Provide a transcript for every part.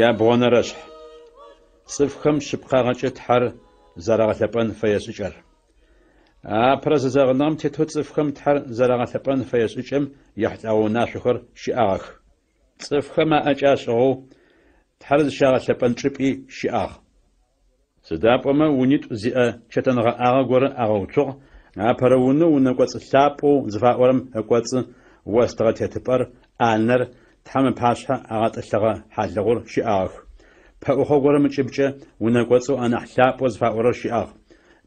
Я бонараш. Цыфхэм шыпхъагъэкӏэ тхьэр зэрагъэлъэпӏэн фэе шӏыкӏэр. Апэрэ тету цыфхэм тхьэр зэрагъэлъэпӏэн фэе шӏыкӏэм ехьылӏэгъэу нашъохэр щыӏагъэх. Цыфхэм аӏэкӏашӏэгъэу тхьэр зыщагъэлъэпӏэн чӏыпӏи щыӏагъ. Сыда пӏомэ унитӏу зиӏэ чэтэнэгъэӏагъэ горэ ӏагъэуцугъ, апэрэ унэкӏоцӏы лъапӏэу зыфаӏорэм ыкӏоцӏы остыгъэ тетыпӏэр ӏанэр тхьэм ыпашъхьэ агъэтӏылъыгъэ хьалыгъур щыӏагъэх. Пэӏухъо горэм ыкӏыбкӏэ унэкӏоцӏэу анахь лъапӏэу зыфаӏорэр щыӏагъ.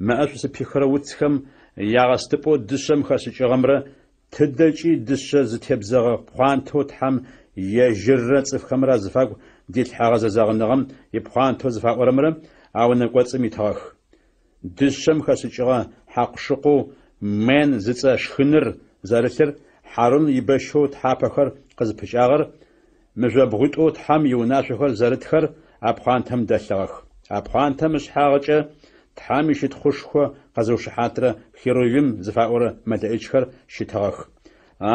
Мэӏэшӏу зыпихырэ уцхэм ягъэстыпӏэу дышъэм хэшӏыкӏыгъэмрэ тыдэкӏи дышъэ зытебзэгъэ пхъуантэу тхьэм ежьыррэ цӏыфхэмрэ зыфагу дилъхьагъэ зэзэгъыныгъэм ипхъуантэу зыфаӏорэмрэ унэкӏоцӏым итыгъэх. Дышъэм хэшӏыкӏыгъэ хьакъу-шыкъу мен зыцӏэ шхыныр зэрылъыр Харун ибэщэу тхьапэхэр къызыпыкӏагъэр мыжъобгъуитӏу тхьэм иунашъохэр зэрытхэр апхъуантэм дэлъыгъэх. Апхъуантэм ышъхьагъэкӏэ тхьэм ищытхъушхо къэзыушыхьатрэ херувим зыфаӏорэ мэлэӏыкӏхэр щытыгъэх.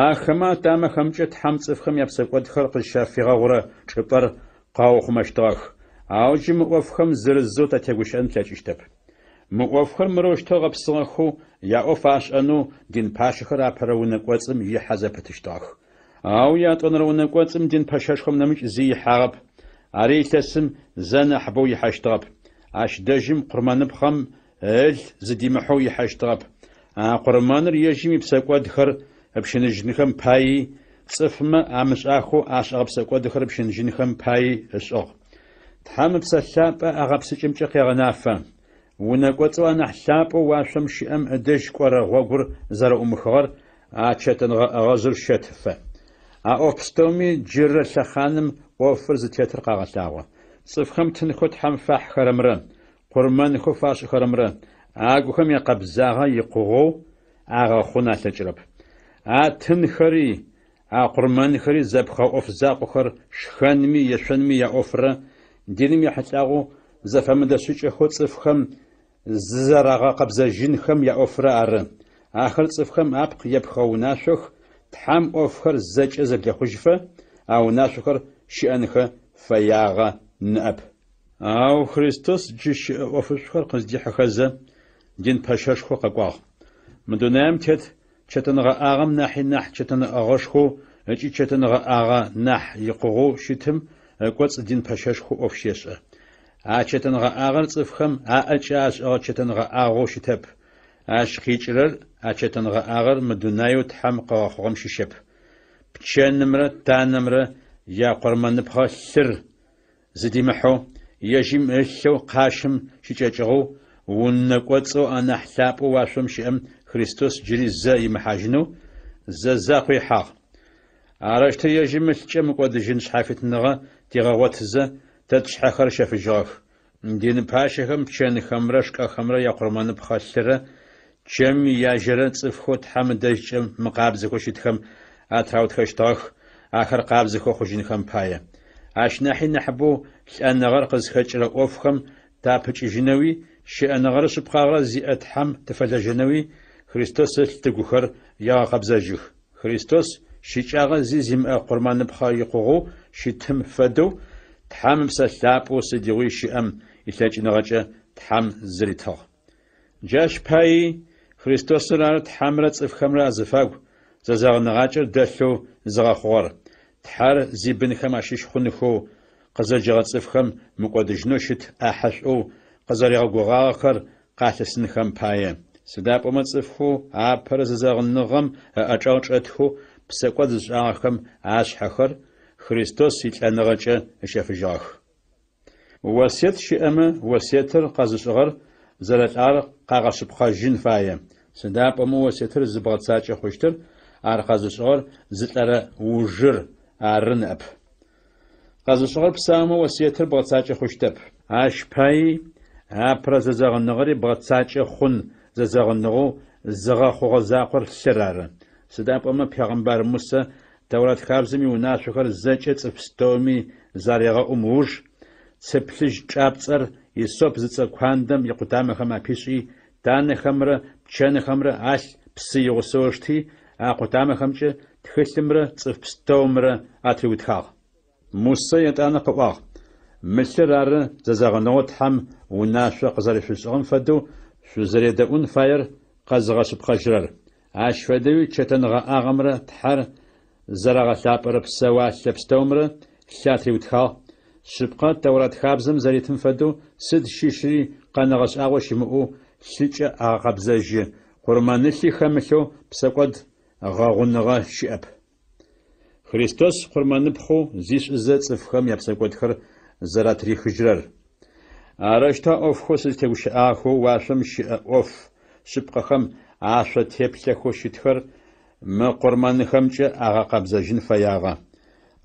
Ахэмэ дамэхэмкӏэ тхьэм цӏыфхэм япсэкӏодхэр къызщафигъэгъурэ чӏыпӏэр къаухъумэщтыгъэх. Ауджы мы ӏофхэм зырызэу татегущыӏэн плъэкӏыщтэп. Мы ӏофхэр мыроущтэу гъэпсыгъэхэу яӏоф ашӏэнэу дин пашъэхэр апэрэ унэкӏоцӏым ихьэ зэпытыщтыгъэх. Ау ятӏонэрэ унэкӏоцӏым дин пашъэшхом нэмыкӏ зи ихьагъэп. Ари илъэсым зэ нахьыбэу ихьэщтыгъэп. Ащ дэжьым къурмэныпхъэм эл зыдимыхьэу ихьэщтыгъэп. Къурмэныр ежьым ипсэкӏодхэр ыпщыныжьынхэм паи, цӏыфмэ амышӏахэу ашӏэгъэ псэкӏодхэр ыпщыныжьынхэм паи ышӏыгъ. Тхьэм ыпсэлъапӏэ агъэпсыкӏымкӏэ къегъэнафэ. Унэкӏоцӏэу анахь лъапӏэу уашъом щыӏэм ыдэжь кӏорэ гъогур зэрэӏумыхыгъэр чэтэнэгъэ щэтыфэ. Ӏоф пстэуми джырэ лъэхъаным ӏофыр зытетыр къагъэлъагъо. Цӏыфхэм тынхэу тхьэм фахьхэрэмрэ къурмэнхэу фашӏыхэрэмрэ агухэм якъэбзагъэ икъугъэу агъэхъун алъэкӏырэп. Тынхэри къурмэнхэри зэпхъэ ӏоф закъохэр шхэнми ешъонми яӏофрэ диным яхьылӏагъэу зэфэмыдэшъыкӏэхэу цӏыфхэм зызэрагъэкъэбзэжьынхэм яӏофрэ ары. Ахэр цӏыфхэм апкъ епхъэ унашъох тхьэм ӏофхэр зэкӏэ зэблэхъужьыфэ, унашъохэр щыӏэнхэ фэягъэ ныӏэп. Ау Христос джы щыӏэ ӏофышъухэр къыздихьэхэзэ дин пашъэшхо къэкӏуагъ. Мы дунаим тет чэтэнэгъэӏагъэм нахьи нахь чэтэнэӏэгъэшхоу ыкӏи чэтэнэгъэӏагъэ нахь икъугъэу щытым кӏоцӏ дин пашъэшхо ӏоф щешӏэ. Чэтэнэгъэӏагъэр цӏыфхэм аӏэкӏэ ашӏэгъэ чэтэнэгъэӏагъэу щытэп. Ащ къикӏырэр чэтэнэгъэӏагъэр мы дунаеу тхьэм къэгъэхъугъэм щыщэп. Пчэнымрэ танэмрэ якъурмэныпхъэ лъыр зыдимыхьэу ежьым ылъэу къащым щыкӏэкӏыгъэу унэкӏоцӏэу анахь лъапӏэу уашъом щыӏэм Христос джыри зэ имыхьажьынэу зэзакъуихьагъ. Арышты ежьым ылъкӏэ мыкӏодыжьын шъхьафитныгъэ тигъэгъотызэ тэт шъхьэхэр щэфыжьыгъэх. Дин пашъэхэм пчэнхэмрэ шкӏэхэмрэ якъурмэныпхъэ лъырэ чэм яжьэрэ цӏыфхэу тхьэм ыдэжькӏэ мыкъабзэхэу щытхэм атраутхэщтыгъэх ахэр къабзэхэу хъужьынхэм пае. Ащ нахьи нахьыбэу лӏэныгъэр къызхэкӏырэ ӏофхэм тапыкӏыжьынэуи щыӏэныгъэр шъыпкъагъэрэ зиӏэ тхьэм тыфэлэжьэнэуи Христос ылъ тыгухэр ягъэкъэбзэжьых. Христос щыкӏагъэ зи зимыӏэ къурмэныпхъэ икъугъэу щытым фэдэу тхьэм псэлъапӏэу сыдигъуи щыӏэм илъэкӏыныгъэкӏэ тхьэм зыритыгъ. Джащ паи Христосыр ары тхьэмрэ цӏыфхэмрэ азыфагу зэзэгъыныгъакӏэр дэлъэу зыгъэхъугъэр. Тхьэр зи бынхэм ащыщ хъунхэу къызэджэгъэ цӏыфхэм мыкӏодыжьынэу щыт ӏахьышӏоу къызэрегъэгугъагъэхэр къалъысынхэм пае. Сыда пӏомэ цӏыфхэу апэрэ зэзэгъыныгъэм ӏэкӏэу чӏэтхэу псэкӏод зышӏагъэхэм ашъхьэхэр Христос илӏэныгъэкӏэ ышъэфыжьыгъэх. وسيت شئمة وسيتر قزشغر زلتار قاغشبخجين فاية سداب أمو وسيتر زبغتساچ خوشتر ار قزشغر زتلر وجر ارن أب قزشغر بسامو وسيتر بغتساچ خوشتب اش پاي ابر زغنغري بغتساچ خون زغنغو زغا خوغزاقر سرار سداب أمو پیغمبر موسى تورات خابزمي وناشخر زچ صفستومي زاريغا أموج سبلج چابصر يسوب زص كواندم يقدام خما بيشي دان خمره چن خمره اش بسي يوسوشتي اقدام خمچ تخلمره صفستومره اتريوتخاغ موسى يتانا قواغ مشرار ززغنوت هم وناشو قزرفشغن فدو شوزريدون فاير قزغش بخجرر اش فدوي چتنغا اغمره تحر زرغ ثابر بسوا شبستومره شاتريوتخاغ شبقة تورات خابزم زريتم فدو سد شيشري قنغش اغوش مؤو شيچ اغبزج قرمانشي خمشو بسقد غاغنغا شياب خريستوس قرمان بخو زيش ز صفخم يبسقد خر زراتري خجرر ارشتا اوف خوسل تگوش اخو واشم شي اوف شبقة خم عاشو تيبلخو شيتخر ما قرمان خمچ اغا قبزجن فياغا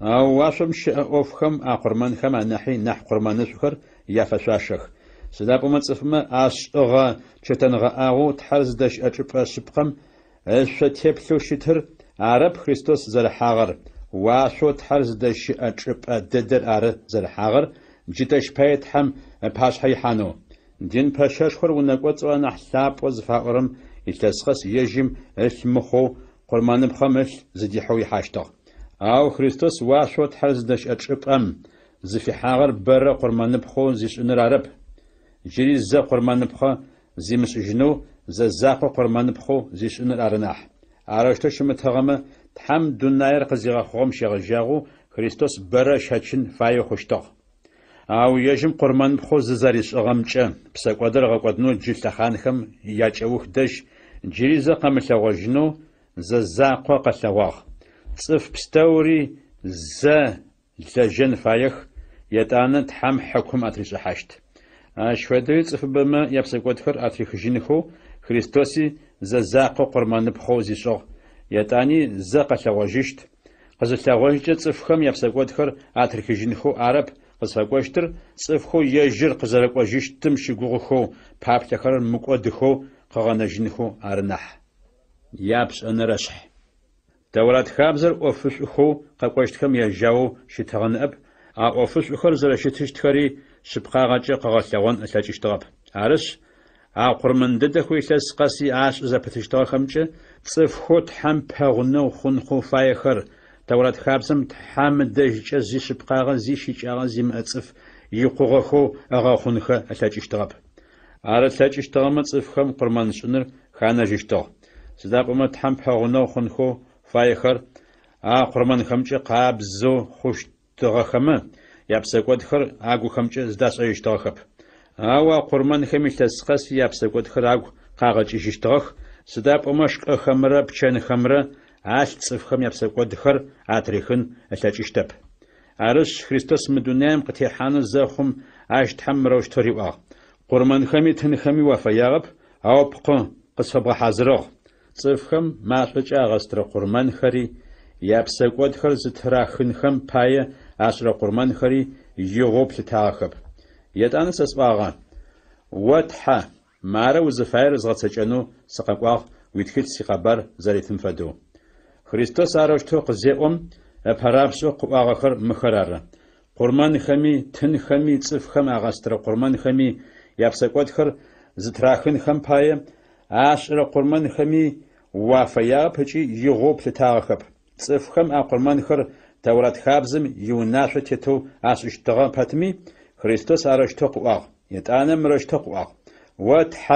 او واشم شي اوف خم اقرمان خم نحي نح قرمان شخر يافشاشخ سداب مصفما اشغا چتنغا اغو تحرز دش اچپ شبقم اش تيبلو شيتر عرب خريستوس زرحاغر واشو تحرز دش اچپ ددر ار زرحاغر جيتش پيت هم پاش حيحانو دين پاشش خور ونقوصوا نحساب وزفاورم يتسخس يجيم اسمخو قرمان بخمش زديحو يحاشتو او خريستوس واشو تحرز دش اچپم زفي حاغر بر قرمان بخو زيش نرارب جري ز قرمان بخو زيمس جنو زاقو قرمان بخو زيش نرارناح ارشتو شمتغمه تحم دناير قزيغا خوم شيغجاغو خريستوس بر شاچن فايو خوشتو او يجم قرمان بخو زاريش غمچ بسقودر غقودنو جلتخانخم ياچوخ دش جري ز قملغوجنو زاقو قلواغ صف بستوري ز لجن فايخ يتانا تحم حكم اتريش حاشت اشفدوي صف بما يبسقودخر اتريخ جنخو خريستوسي زاقو قرمان بخو زيشو يتاني زقلغوجشت قزلغوجت صفخم يبسقودخر اتريخ جنخو عرب قزفقوشتر صفخو يجر قزرقوجشتم شيغوخو بابتخر مقودخو قغنجنخو ارنح يابس انرشح تورات خابزر اوفش خو ققوشتكم يجاو شتغن اب اوفش خر زر شتشتخري شبقاغاچ قغلغون اتاچشتغب عرش قرمندد خويلس قسي عاش زپتشتغ خمچ صف خود هم پغنو خنخو فايخر تورات خابزم تحم دجچ زي شبقاغ زي شيچاغ زي مصف يقوغخو اغا خنخ اتاچشتغب عرش اتاچشتغم صفخم قرمان شنر خانجشتغ سداب امت هم پغنو خنخو فايخر قرمان خمچ قابزو خوشتغخمه يابسقودخر اگو خمچ زداس ايشتغخب او قرمان خميلس قس يابسقودخر اگو قاغچيشتغخ سداب امشق خمره بچن خمره اش صفخم يابسقودخر اتريخن اتاچشتب ارش خريستوس مدونام قتيحان زخم اش تحمروش تريوا قرمان خمي تنخمي وفياغب او بقو قصفب حاضرغ صفخم ماشچ اغستر قرمان خري يابسقودخر زتراخنخم پايه اشر قرمان خري يغوب تاخب يتانس اسباغا وتح مارو زفاير زغتچنو سققواغ ويتخيل سيقبر زريتم فدو خريستوس اروشتو قزيوم ابرابشو قواغخر مخرار قرمان خمي تن خمي صفخم اغستر قرمان خمي يابسقودخر زتراخنخم پايه اشر قرمان خمي وافيا پچي يغوب تاخب صفخم اقرمان خر تورات خابزم يوناشو تيتو اسشتغا پتمي خريستوس ارشتو قواغ يتانم رشتو قواغ وتح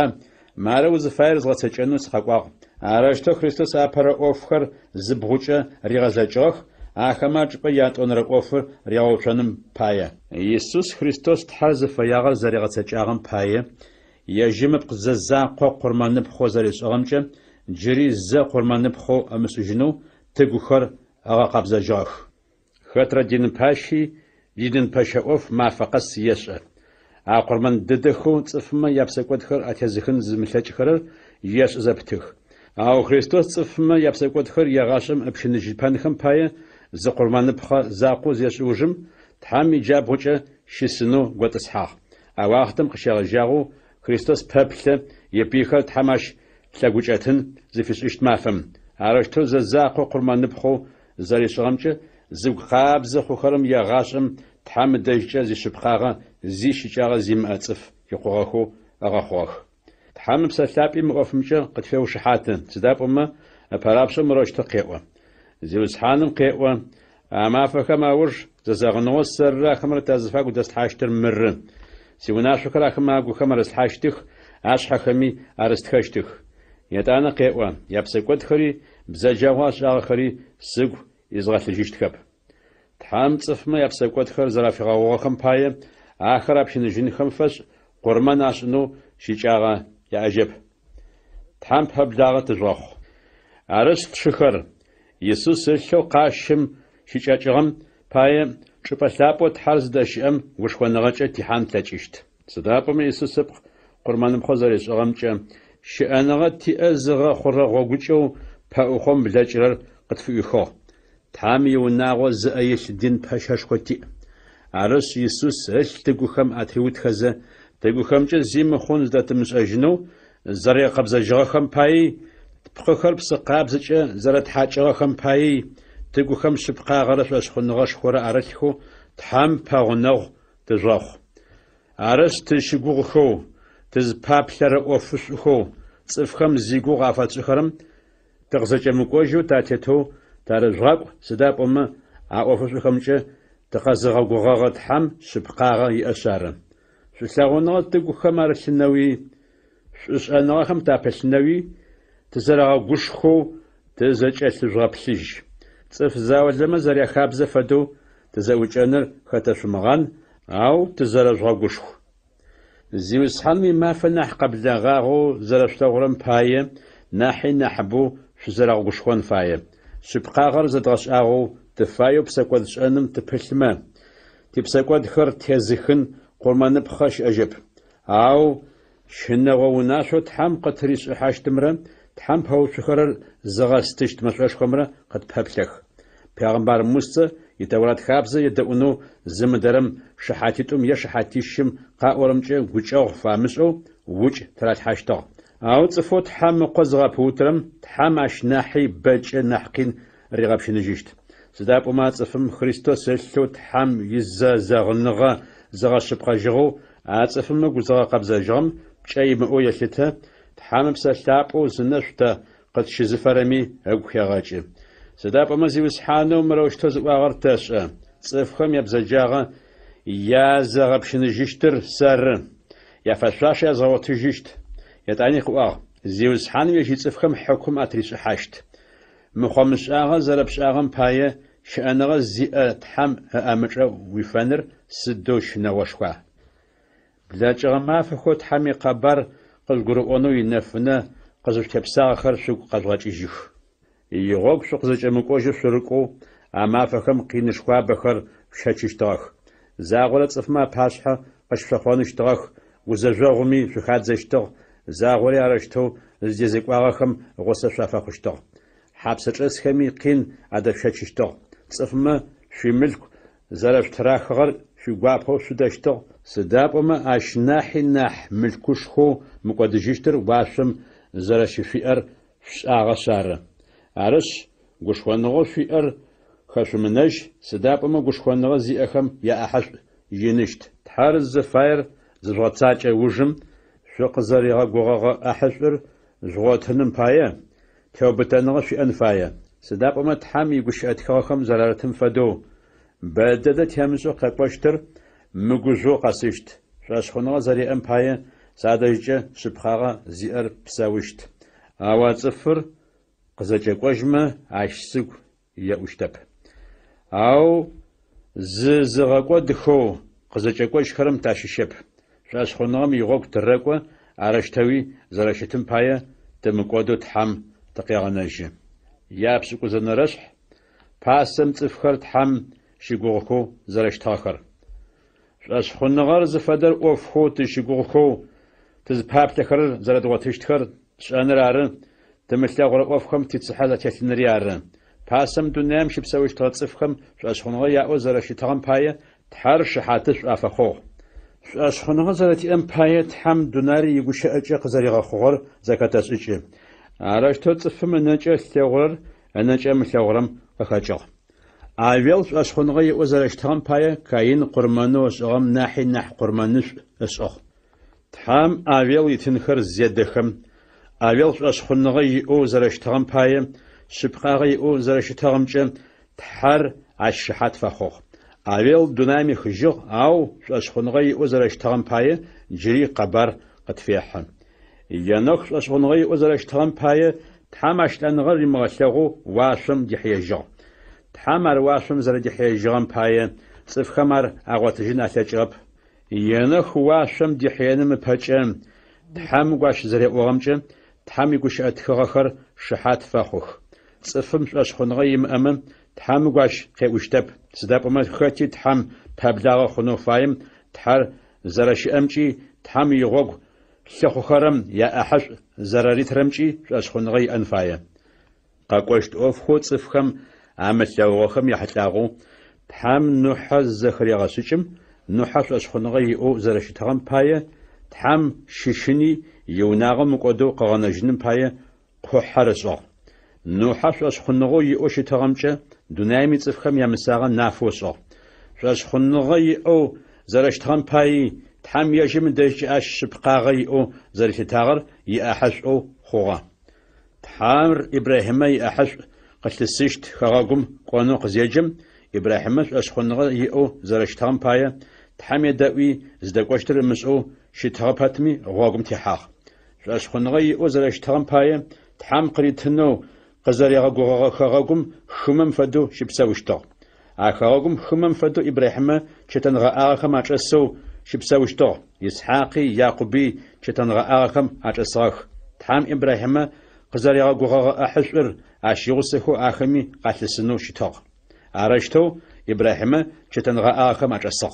مارو زفاير زغتچنو سققواغ ارشتو خريستوس اپر اوفخر زبغوچه ريغزچوخ اخماچ پياتون رقوفر رياوچنم پايه يسوس خريستوس تحز فياغ زريغتچاغم پايه يجيم قززا قرمان بخو زريشغمچ جري ز قرمان بخو امسجنو تگوخر اغا قبزجاخ خطر دين پاشي دين پاشا اوف ما فقط سياسة أقرمن ددخو صفما يبسكوتخر أتزخن زملتشخر يش زبتخ أو خريستوس صفما يبسكوتخر يغاشم أبشنجي بانخم باية زقرمان بخا زاقوز يشوجم تحمي جابوجة شسنو قوتسحاق أو أختم قشاغ جاغو خريستوس بابلة يبيخر تحماش تلاقوجاتن زفش اشتمافم عرشتو زاقو قرمان بخو زاريشغمجة زوق قابز خوخرم يغاشم تحم دججة زي شبخاغا زي شجاغا زي مأتصف يقوغاخو أغاخوغ تحم بسلابي مؤفمجة قد فيو شحاتن تداب أما أبارابشو مروشتو قيقوة زي وزحانم قيقوة أما فكما ورش زاغنو السر خمر تازفاق ودستحاشتر مرن سيوناشو كرا خماغو خمر استحاشتخ عاشحا خمي أرستخاشتخ يتانا قيقوة يبسكوت خري بزاجاواش آخري سيقو إزغاث الجيشتكب تحام صفما يبسكوت خر زرافي غاوغاخم باية آخر أبشن جنخم فش قرمان عشنو شيجاغا يعجب تحام بابداغا تجراخ عرشت شخر يسوس سلشو قاشم شيجاغم باية شبسلابو تحرز داشيام وشخوانغاچا تحام تلاجيشت صدابم يسوس سبق قرمان بخوزاريش غمچا شأنغا تأزغا خورا غوغوچو باوخم بلاجرر قطفيخو تامي وناغو زأيش دين باشاشخوتي عرس يسوس هل تقوخم أتريوت خزا تقوخم جا زيم خونز داتمش أجنو زريا قبزا جغاخم باي تبقوخر بس قابزا جا زرات حاجغاخم باي تقوخم شبقا غرش واشخونغاش خورا عرشخو تحام باغنغ تجراخ عرس تشيقوخو تزبابلر أوفشخو صفخم زيقو غافتشخرم تغزا مكوجو تاتيتو تارجغاق سداب أما عوفش خمسة تقازغا غوغا حم شبقاغا يأشار شسلاغونا تقو خمار السنوي شسأنا خم تابسنوي تزرع غوشخو تزج أسجغابسيج صف زاوز لما زريا خابزة فدو تزوج أنر خطش مغان أو تزرع غوشخو زيوس حمي ما فنح قبل غاغو زرشتغرم باية ناحي نحبو شزرع غوشخون فاية شبقاغر زدغش أغو تفايو بسكواد شأنم تبحلما تبسكواد خر تيزخن قرمان بخش أجب أو شنغو وناشو تحم قطريش أحاش تمرا تحم بهو شخرر زغاستشت مشاش خمرا قد بحبلخ پیغمبر موسى يتورات خابزة يدعونو زمدرم شحاتيتم يشحاتيشم قاورمجة وجاغ فامسو وج تلات حاشتغ أو تصفوت حام قزغا بوترم تحام أشناحي بج نحقين رغب شنجيشت سداب وما تصفم خريستوس سلسو تحام يزا زغنغا زغا شبقا جغو أتصفم قزغا قبزا جغم بشاي مئو يشتا تحام بسلابو زنشتا قد شزفرمي أقو يغاجي سداب وما زيوس حانو مروشتو زواغر تاشا تصفخم يبزا يا زغب شنجيشتر سر يا فشاش يا زغوتجيشت يتعني قواه زيوس حانو يجي تصفخم حكم أتريش حاشت مخمش آغا زربش آغم باية شأنغا زيئة تحم أمجا ويفنر سدوش نوشوا بلاج غما فخو تحمي قبر قزقرؤونو ينفنا قزش تبساغ خرشو قزغاج إجيخ يغوك شو قزج أمكوش شرقو أما فخم قينشوا بخر شاچشتاخ زاغولة صفما باشحة قشفخوانشتاخ وزجاغمي شخاد زشتاخ زاغولي عرشتو زيزيقواغخم غوصة شافاخشتاخ حبسة خمي قين عدف شاچشتاخ صفما شي ملك زرف تراخغر شي قوابخو شدشتاخ سداب وما أشناحي ناح ملكوش خو مقودجيشتر واشم زرشي فئر شاغا شارة عرش قشوانغو فئر خشمنج سداب وما قشوانغو زيئخم يا أحش ينشت تحارز زفاير زرطاچ وجم شو قزريغا قوغا أحشر زغوتنم بايا توبتنغا في أنفايا سداب وما تحامي قش أتخاخم زرارتم فدو بدأت يمزو قاقوشتر مقوزو قاسيشت شاشخونغا زري أمبايا سادجة شبخاغا زيئر بساوشت آوات صفر قزاجة قوجمة عشسق يأوشتب أو زغاقوا دخو قزاجة قوج خرم تاششب شاشخونغا ميغوك ترقوا عرشتوي زراشتم بايا تمقودو تحام تقيغناجي يابسقو زنرشح باسم تفخر تحام شيقوغكو زراشتاخر شأشخنغر زفدر أوفخو تشيغوخو تزبابتخر زردواتشتخر شأنرارن تمثلغر أوفخم تتصحى تثنريارن باسم دنيام شبسويش تغطفخم شأشخنغر يأو زرشتغم باية تحر شحاتش أفخو شأشخنغر زرتي أم باية تحم دوناري يقوش أجاق زريغ خغر زكاتش إجي عراش تغطفم نجا ثغر نجا مثلغرم أخاجغ أول شأشخنغر يأو زرشتغم باية كاين قرمانو أشغم ناحي نح قرمانوش أشغ تحم أول يتنخر زيادخم أول شأشخنغر يأو زرشتغم باية شبقاغي أو زرشتغم جم تحر عشحات فخوخ أول دونامي خجوغ أو شأشخنغي أو زرشتغم باية جري قبر قتفيحهم ينخ شأشخنغي أو زرشتغم باية تحمش لنغر مغسلغو واشم دحيجو تحمر واشم زر دحيجوم باية صفخمر أغواتجين أتجرب ينخ واشم دحيانم بحجم تحم قاش زر أغمجم تحم يقوش أتخغخر شحات فخوخ صفم شأشخنغي أمام تحم قاش خيوشتب سداب أمام خاتي تحم بابلاغ خنو فايم تحر زرش أمجي تحم يغوغ سخو خرم يا أحش زراري ترمجي شأشخنغي أنفايا قاقوشت أوفخو صفخم عمل يوغخم يحتلاغو تحم نوحز زخري غاسوشم نوحز شأشخنغي أو زرش تغم بايا تحم ششني يوناغم مقودو قغانجنم بايا قوحرسو نوحش أشخنغو يأوش تغمجة دونامي تفخم يمساغا نافوسو شأشخنغو يأو زرش تغم باي تحم يجم دجي أش شبقاغي أو زرش تاغر يأحش أو خوغا تحامر إبراهيم يأحش قتلسيشت خغاقم قوانو قزيجم إبراهيم أشخنغو يأو زرش تغم باي تحم يدأوي زدقوشتر مسؤو شتغباتمي غاقم تحاق شأشخنغو يأو زرش تغم باي تحم قريتنو قزريغا غوغاخاغم خمم فدو شبساوشتو اخاغم خمم فدو ابراهيم چتنغا اخم اچسو شبساوشتو اسحاقي يعقوبي چتنغا اخم اچساخ تام ابراهيم قزريغا غوغا احشر اشيوسخو اخمي قاتلسنو شتو ارشتو ابراهيم چتنغا اخم اچساخ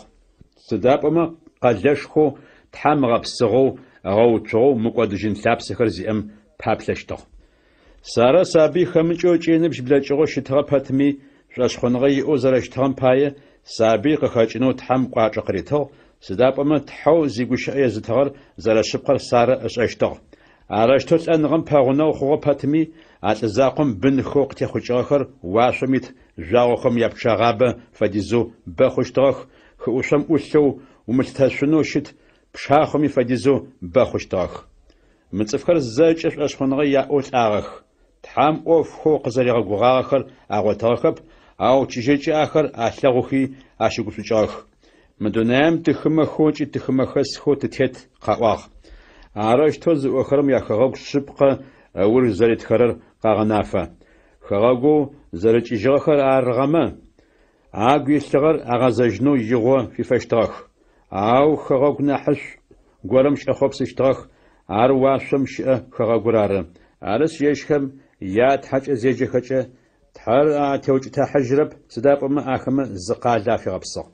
صدابما قلشخو تام غبسغو غوچو مقودجين ثابسخر زيم بابلشتو سارا سابي خمجو جينب بلاجو شتغباتمي شاشخنغي او زرشتغم بايه سابي قخاجنو تحم قاچقريتو سدابما تحو زيغوشايه زتغر زرشبقر سارا اشاشتو اراشتوس انغم باغونو خوغباتمي اتزاقم بنخو قتيخوچاخر واشميت جاوخم يابچاغابه فديزو بخوشتغ خوشم اوشو ومستاشنو شت بشاخمي فديزو بخوشتغ متصفكر زاج اشخنغي يا اوتاغخ تحام اوف خو قزريغ غوغاخر اغوتاخب او تشيجي اخر اخلغوخي اشغوسوچاخ مدونام تخمخوچي تخمخس خو تتت قاواخ اراش توز اخرم يا خغوك شبقه اور زريت خرر قاغنافا خغوغو زريچي جوخر ارغما اغيشتغر اغازجنو يغو في فشتاخ او خغوك نحش غورمش اخوبسشتاخ أرواشم شأ خغورارم أرس يشهم يات حج زيج خجة تحر توج تحجرب سداب ما أخم زقالا في غبصة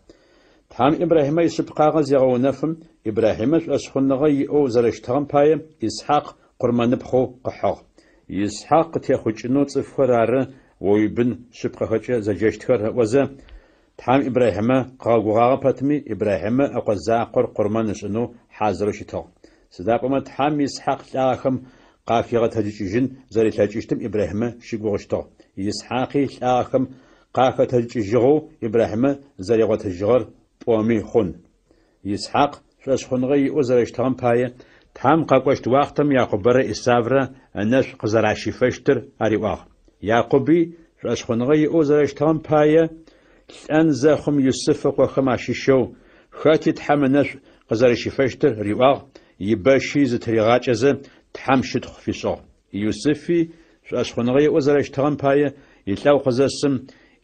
تام إبراهيم يسبقا غزيغو نفم إبراهيم أشخنغي أو زرشتغم بايم إسحاق قرمان بخو قحاق إسحاق تيخوجنو تفرار ويبن سبقا خجة زجشتخر وزا تام إبراهيم قاغوغا باتمي إبراهيم أقزاقر قرمان شنو حاضر شتاق سدابما تحم إسحاق لاخم قافيغة تجيجن زري تجيجتم إبراهيم شيغوشتو إسحاقي لاخم قافة تجيجغو إبراهيم زري غتجغر بومي خون إسحاق شاشخنغي أزرشتغم باية تحم قاقوشت واختم يعقوبرة إسافرة الناس قزرعشي فشتر أريواغ يعقوبي شاشخنغي أزرشتغم باية أنزاخم يوسف وخم عشيشو خاتي تحم الناس قزرعشي فشتر ريواغ يباشي زتريغاچزه تحمشت خفيصو يوسفي شاشخنغي وزرشتغم باية يتلاو قزاسم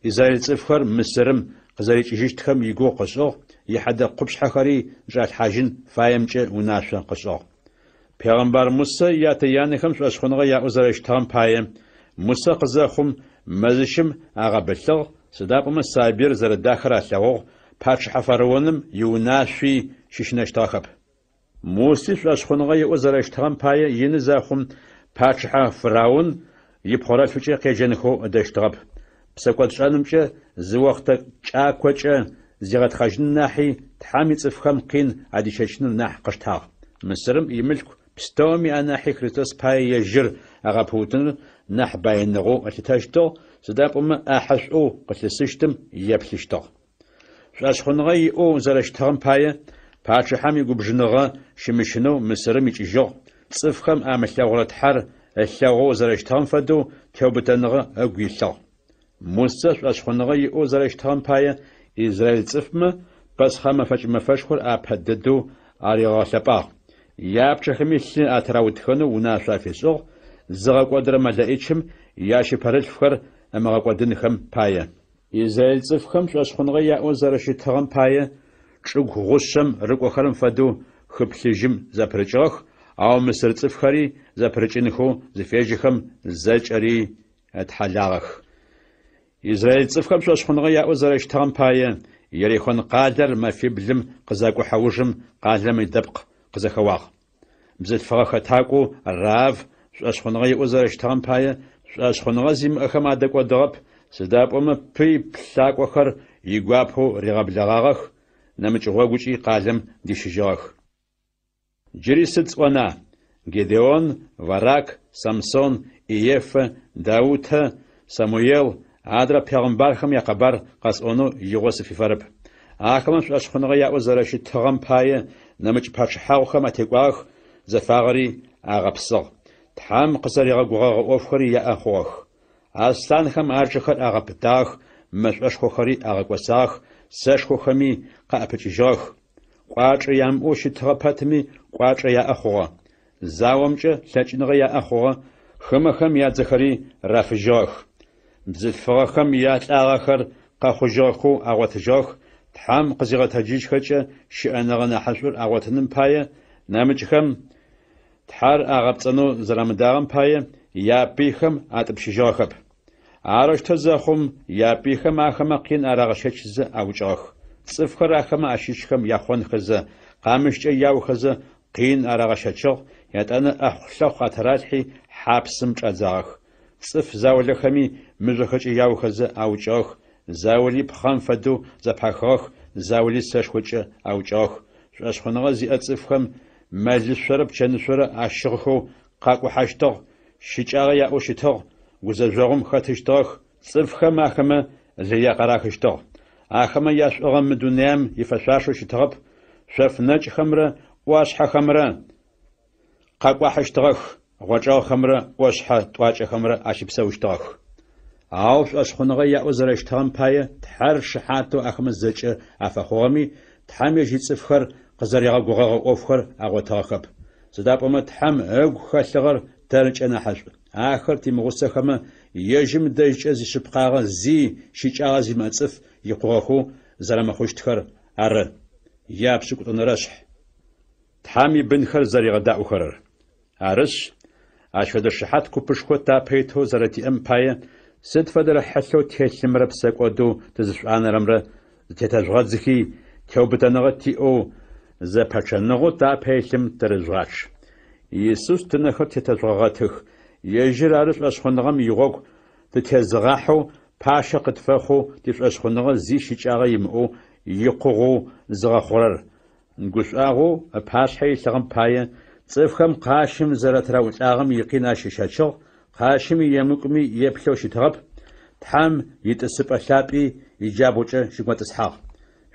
إزايل صفخر مسرم قزاريج جيشتخم يقو قصو يحد قبش حخري جات حاجن فايمجه وناشا قصو پیغمبر موسى ياتيانخم شاشخنغي يا وزرشتغم باية موسى قزاخم مزشم آغا بلغ صداقم سابير زرداخر أتلاغو пачхьэ фараоным иунашъуи щыщынэщтыгъэхэп. Моси шъуашъхьоныгъэ иӏозэрэщтыгъэм пае ины захъум пачхьэ фараон ипхъорэлъыкӏэ къеджэнхэу ыдэщтыгъэп. Псэкӏод шӏэнымкӏэ зы уахътэ кӏакокӏэ зигъэтхъэжьын нахьи Тхьам ицӏыфхэм къин адищэчыныр нахь къыштагъ. Мысырым имылъку пстэуми анахьи Христос пае ежьыр агъэпыутыныр нахь баиныгъэу ылъытэщтыгъ, сыда пӏомэ ӏахьышӏоу къылъысыщтым еплъыщтыгъ. Шъуашъхьоныгъэ иӏоу зэрэщтыгъэм пае пачыхьэм игубжыныгъэ щымыщынэу Мысырым икӏыжьыгъ. Цӏыфхэм амылъэгъурэ Тхьэр ылъэгъоу зэрэщтыгъэм фэдэу теубытэныгъэ ыгу илъыгъ. Мусэ шъуашъхьоныгъэ иӏоу зэрэщтыгъэм пае Израиль цӏыфмэ Пасхъэ мэфэкӏ-мэфэшхуэр апэ дэдэу аригъэлъэпӏагъ. Япчъэхэми лъы атыраутхэнэу унашъо афешӏыгъ, зыгъэкӏодырэ мэлэӏичым ящыпэрылъхэр ымыгъэкӏодынхэм пае. Израиль цӏыфхэм шъуашъхьоныгъэ яӏэу зэрэщытыгъэм пае чӏыгу гъушъэм рыкӏохэрэм фэдэу хыплъыжьым зэпрыкӏыгъэх, ау Мысыр цӏыфхэри зэпрыкӏынхэу зыфежьхэм зэкӏэри тхьалагъэх. Израиль цӏыфхэм шъуашъхьоныгъэ яӏэу зэрэщытыгъэм пае Ерихон къалэр мэфиблым къызэкӏухьэужым къалэм идэпкъ къызэхэуагъ. Бзылъфыгъэ хэтакӏоу Рав шъуашъхьоныгъэ иӏэу зэрэщытыгъэм пае шъуашъхьоныгъэ зимыӏэхэм адэкӏодыгъэп, сыда пӏомэ пый плъакӏохэр игуапэу ригъэблэгъагъэх, нэмыкӏ гъогукӏи къалэм дищыжьыгъэх. Джыри сыд сӏуэна? Гедеон, Варак, Самсон, Иефэ, Даутэ, Самуел адрэ пегъымбархэм якъэбар къэсӏонэу игъо сыфифэрэп. Ахэмэ шъуашъхьоныгъэ яӏэу зэрэщытыгъэм пае нэмыкӏ пачыхьагъхэм атекӏуагъэх, зэфагъэри агъэпсыгъ. Тхьам къызэригъэгугъэгъэ ӏофхэри яӏэ хъугъэх. Арслъанхэм арчъэхэр агъэпытагъэх, мэшӏошхохэри агъэкӏосагъэх, сэшхохэми къаӏэпыкӏыжьыгъэх. Къуачӏэ ямыӏэу щытыгъэ пэтми къуачӏэ яӏэ хъугъэ. Зауэмкӏэ лъэкӏыныгъэ яӏэ хъугъэ, хымэхэм ядзэхэри рафыжьыгъэх. Бзылъфыгъэхэм ялӏагъэхэр къэхъужьыгъэхэу агъотыжьыгъэх. Тхьам къызигъэтэджыжьхэкӏэ щыӏэныгъэ нахьышӏур агъотыным пае нэмыкӏхэм Тхьэр агъэпцӏэнэу зэрэмыдагъэм пае япӏихэм атӏыпщыжьыгъэхэп. Арыштэу зэхъум япӏихэм ахэмэ къин арагъэщэчызэ аукӏыгъэх. Цӏыфхэр ахэмэ ащыщхэм яхъонхэзэ, къамышкӏэ яухэзэ къин арагъэщэчыгъ, ятӏанэ ӏэхъу-лъэхъу атэралъхьи хьапсым чӏэдзагъэх. Цӏыф заулэхэми мыжъохэкӏэ яухэзэ аукӏыгъэх, заули пхъэм фэдэу зэпахыгъэх, заули сэшхокӏэ аукӏыгъэх. Шъуашъхьоныгъэ зиӏэ цӏыфхэм мэлышъорэ пчэнышъорэ ащыгъхэу къакӏухьэщтыгъ, щыкӏагъэ яӏэу щытыгъ, гузэжъогъум хэтыщтыгъэх. Цӏыфхэм ахэмэ лые къарахыщтыгъ. Ахэмэ яшӏогъэ мы дунэям ифэшъуашэу щытыгъэп. Шъоф-нэкӏхэмрэ ӏуашъхьэхэмрэ къакӏуахьыщтыгъэх, гъуэкӏэгъухэмрэ ӏошъхьэ тӏуакӏэхэмрэ ащыпсэущтыгъэх. Ау шъуашъхьоныгъэ яӏэу зэрэщытыгъэм пае Тхьэр шыхьатэу ахэмэ зэкӏэ афэхъугъэми Тхьам ежьи цӏыфхэр къызэригъэгугъэгъэ ӏофхэр агъотыгъэхэп. Сыда пӏомэ Тхьам ыгу хэлъыгъэр тэрыкӏэ нахьышӏу. Ахэр тимыгъусэхэмэ ежьым дэжькӏэ зищыпкъагъэ зи щыкӏагъэ зимыӏэ цӏыф икъугъэхэу зэрэмыхъущтхэр ары. Япшӏыкӏутӏонэрэшъхь. Тхьам ибынхэр зэригъэдаӏухэрэр. Арышъ, ащ фэдэ шыхьат купышхо тапэйтэу зэрэтиӏэм пае сыд фэдэрэ хьылъэу телъымрэ псэкӏодэу тызышӏуанэрэмрэ зытетэжъугъэдзыхи теубытэныгъэ тиӏэу зэпэчэныгъэу тапэлъым тырыжъуач. Иисус тынэхэр тетэжъугъэгъэтых. Ежьыр ары шъуашъхьоныгъэм игъогу тытезыгъахьэу пашэ къытфэхъу тишъуашъхьоныгъэ зи щыкӏагъэ имыӏэу икъугъэу зыгъэхъурэр. Гушӏуагъэу ыпашъхьэ илъыгъэм пае цӏыфхэм къащым зэрэтраулӏагъэм икъин ащыщэчыгъ, къащыми емыкӏуми еплъэу щытыгъэп. Тхьам итӏысыпӏэ лъапӏи иджабгъукӏэ щыгуэтӏысхьагъ.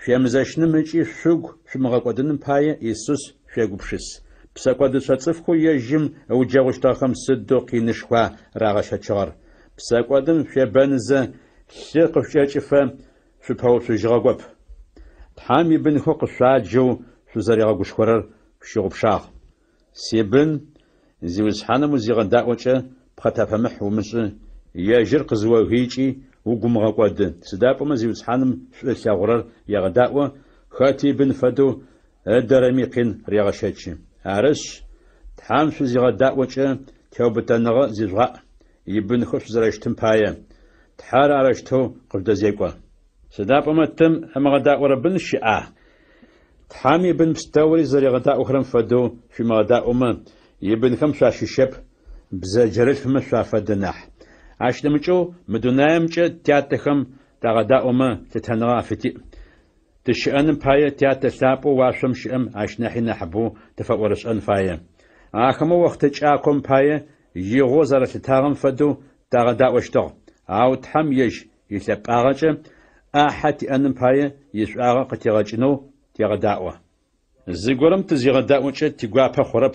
Шъуемызэщным ыкӏи шъугу шъумыгъэкӏодыным пае Иисус шъуегупшыс. Псэкӏодышъэ цӏыфхэу ежьым ыуджэгъущтыгъэхэм сыдэу къинышхуа рагъэщэчыгъэр. Псэкӏодым шъуебэнзэ лъы къышъукӏэкӏыфэ шъупэуцужьыгъэ гоп. Тхьам ибынхэу къышъуаджэу шъузэригъэгушхорэр пщигъупшагъ. Себын зиушъхьаным узигъэдаӏокӏэ пхъэтэпэмыхь умышӏы. Ежьыр къызыогъуикӏи угумыгъэкӏоды. Сыда пӏомэ зиушъхьаным шъуилъэгъурэр егъэдаӏо, хэт ибын фэдэу ыдэрэми къин регъэщэчы. Арышъ, Тхьам шъузигъэдаӏокӏэ теубытэныгъэ зижъуаӏ. Ибынхэу шъузэрэщтым пае Тхьэр арэщтэу къышъудэзекӏо. سداب أمتم أمغداء وربن شاء تحامي بن بستوري زري غداء أخرم فدو في مغداء أمم يبن خم شاششب بزجرت فم شافدناح عاش نمجو مدونايم جا تياتخم تغداء أمم تتنغا فتي تشأن باية تيات ثابو واشم شأم عاش نحي نحبو تفورش أن فاية آخمو وقت جاكم باية يغو زرت تاغم فدو تغداء وشتغ أو تحم يش يثب آغاجة أحد أن باية يسعى قتيغاجنو تيغداء زيغورم تزيغداء وشة تيغوا بخورب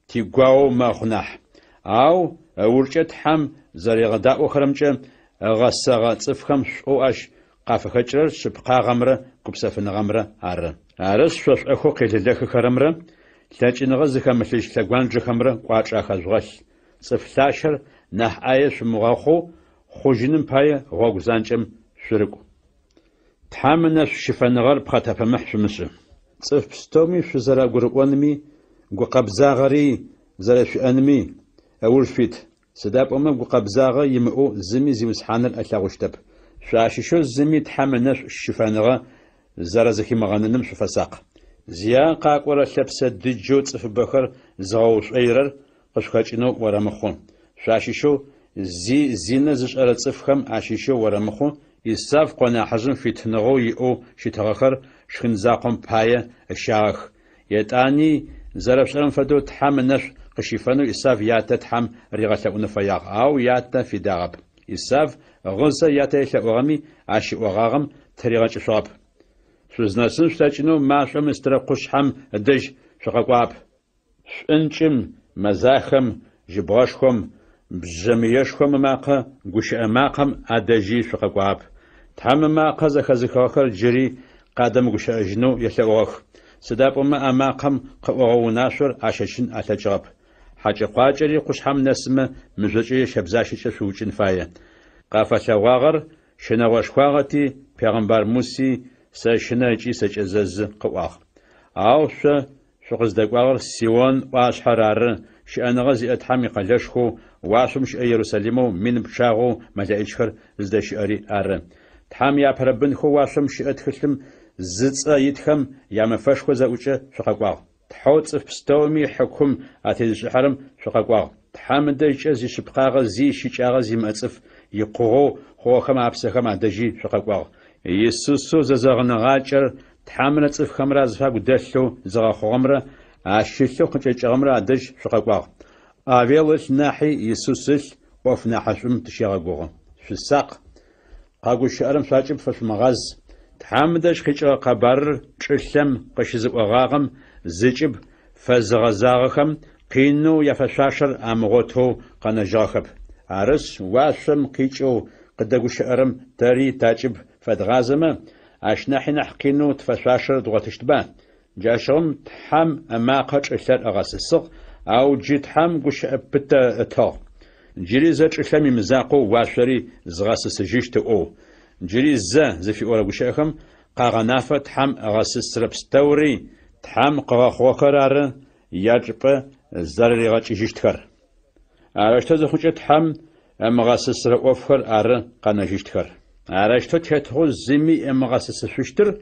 تيغواو ما خناح أو أورجت حم زريغداء وخرمجة غساغا صفخم شؤاش قافخجر شبقا غمرة كبسفن غمرة عرس شوش أخو قيلدك خرمرة تلاجين غزك مثلش تلقوان جخمرة قواج أخذغش صفلاشر نح آيش مغاخو خوجنن باية غوغزانجم شرقو تحامنا شفنغر بخطف محشمس صف ستومي شزرا قرقوانمي قبزاغري زرا شأنمي أول فيت سداب أمم قبزاغ يمقو زمي زي مسحان الألاغشتب شاششو زمي تحامنا شفنغر زرا زكي مغاننم شفساق زيا قاقورا شبسة دجو صف بخر زغوش أيرر قشخاجنو ورمخون شاششو زينا زش أرى صفخم عشيشو ورمخو يصاف قنا حزن في تنغو يؤو شتغخر شخنزاقم باية الشاخ يتاني زربشرم فدو تحام النش قشيفانو يصاف ياتا تحام ريغة ونفياغ أو ياتا في داغب يصاف غزة ياتا يشاوغمي عشي وغاغم تريغة شواب شوزناسن شتاجنو ماشم استرقش حم الدج شقاقواب شنشم مزاخم جبغاشكم بجميشكم ماقا قش ماقم أدجي شقاقواب تحم ماقا زخزخاخر جري قادم قش أجنو يسأوغ سداب أما أماقم قوغو ناشر عشاشن أتجاب حاجة قاجري قش حم نسمة مزوجي شبزاشي شوچن فايا قافة شواغر شنواشخواغتي پیغمبر موسي ساشناجي سجزز قواغ أو شقزدقواغر سيوان واش حرار شأنغزي أتحمي قلشخو واشمش يروساليمو من بشاغو ملايشخر زدشاري تحمي أبربنخو واشمش أتخلم زتصا يتخم يامفشخو زاوجة شقاقواغ تحوت بستومي حكم أتيش حرم شقاقواغ تحمد جزي شبقاغ زي شيشاغ زي مأصف يقوغو هو خما أبسخم أدجي شقاقواغ يسوسو زغنغاجر تحمل صف خمرة زفاق دلو زغاخو غمرة عشيشو قنجي غمرة أدج شقاقواغ أبيلش ناحي يسوسش وف ناحشم تشيغاقوغ في الساق قاقو شعرم شاجب فش مغاز تحمدش خيشغا قبر تشلم قشزق وغاغم زيجب فزغزاغخم قينو يفشاشر أمغوتو قنجاخب عرس واشم قيشو قدقو شعرم تاري تاجب فدغازمه عشناحي نحقينو تفشاشر دغتشتبا جاشم تحم أماقج إثار أغاسسق أو جيت حم قش بتا أتا جري زج إثامي مزاقو واشري زغاسس جيشت أو جري زفي أورا قشاخم قاغنافة تحم أغاسس ربستوري تحم قاخو قرار يجب زرري غاچ جيشتكر عرشت زخوش تحم أمغاسس رأوفخر أر قانا جيشتكر عرشتو تهتغو زمي أمغاسس شوشتر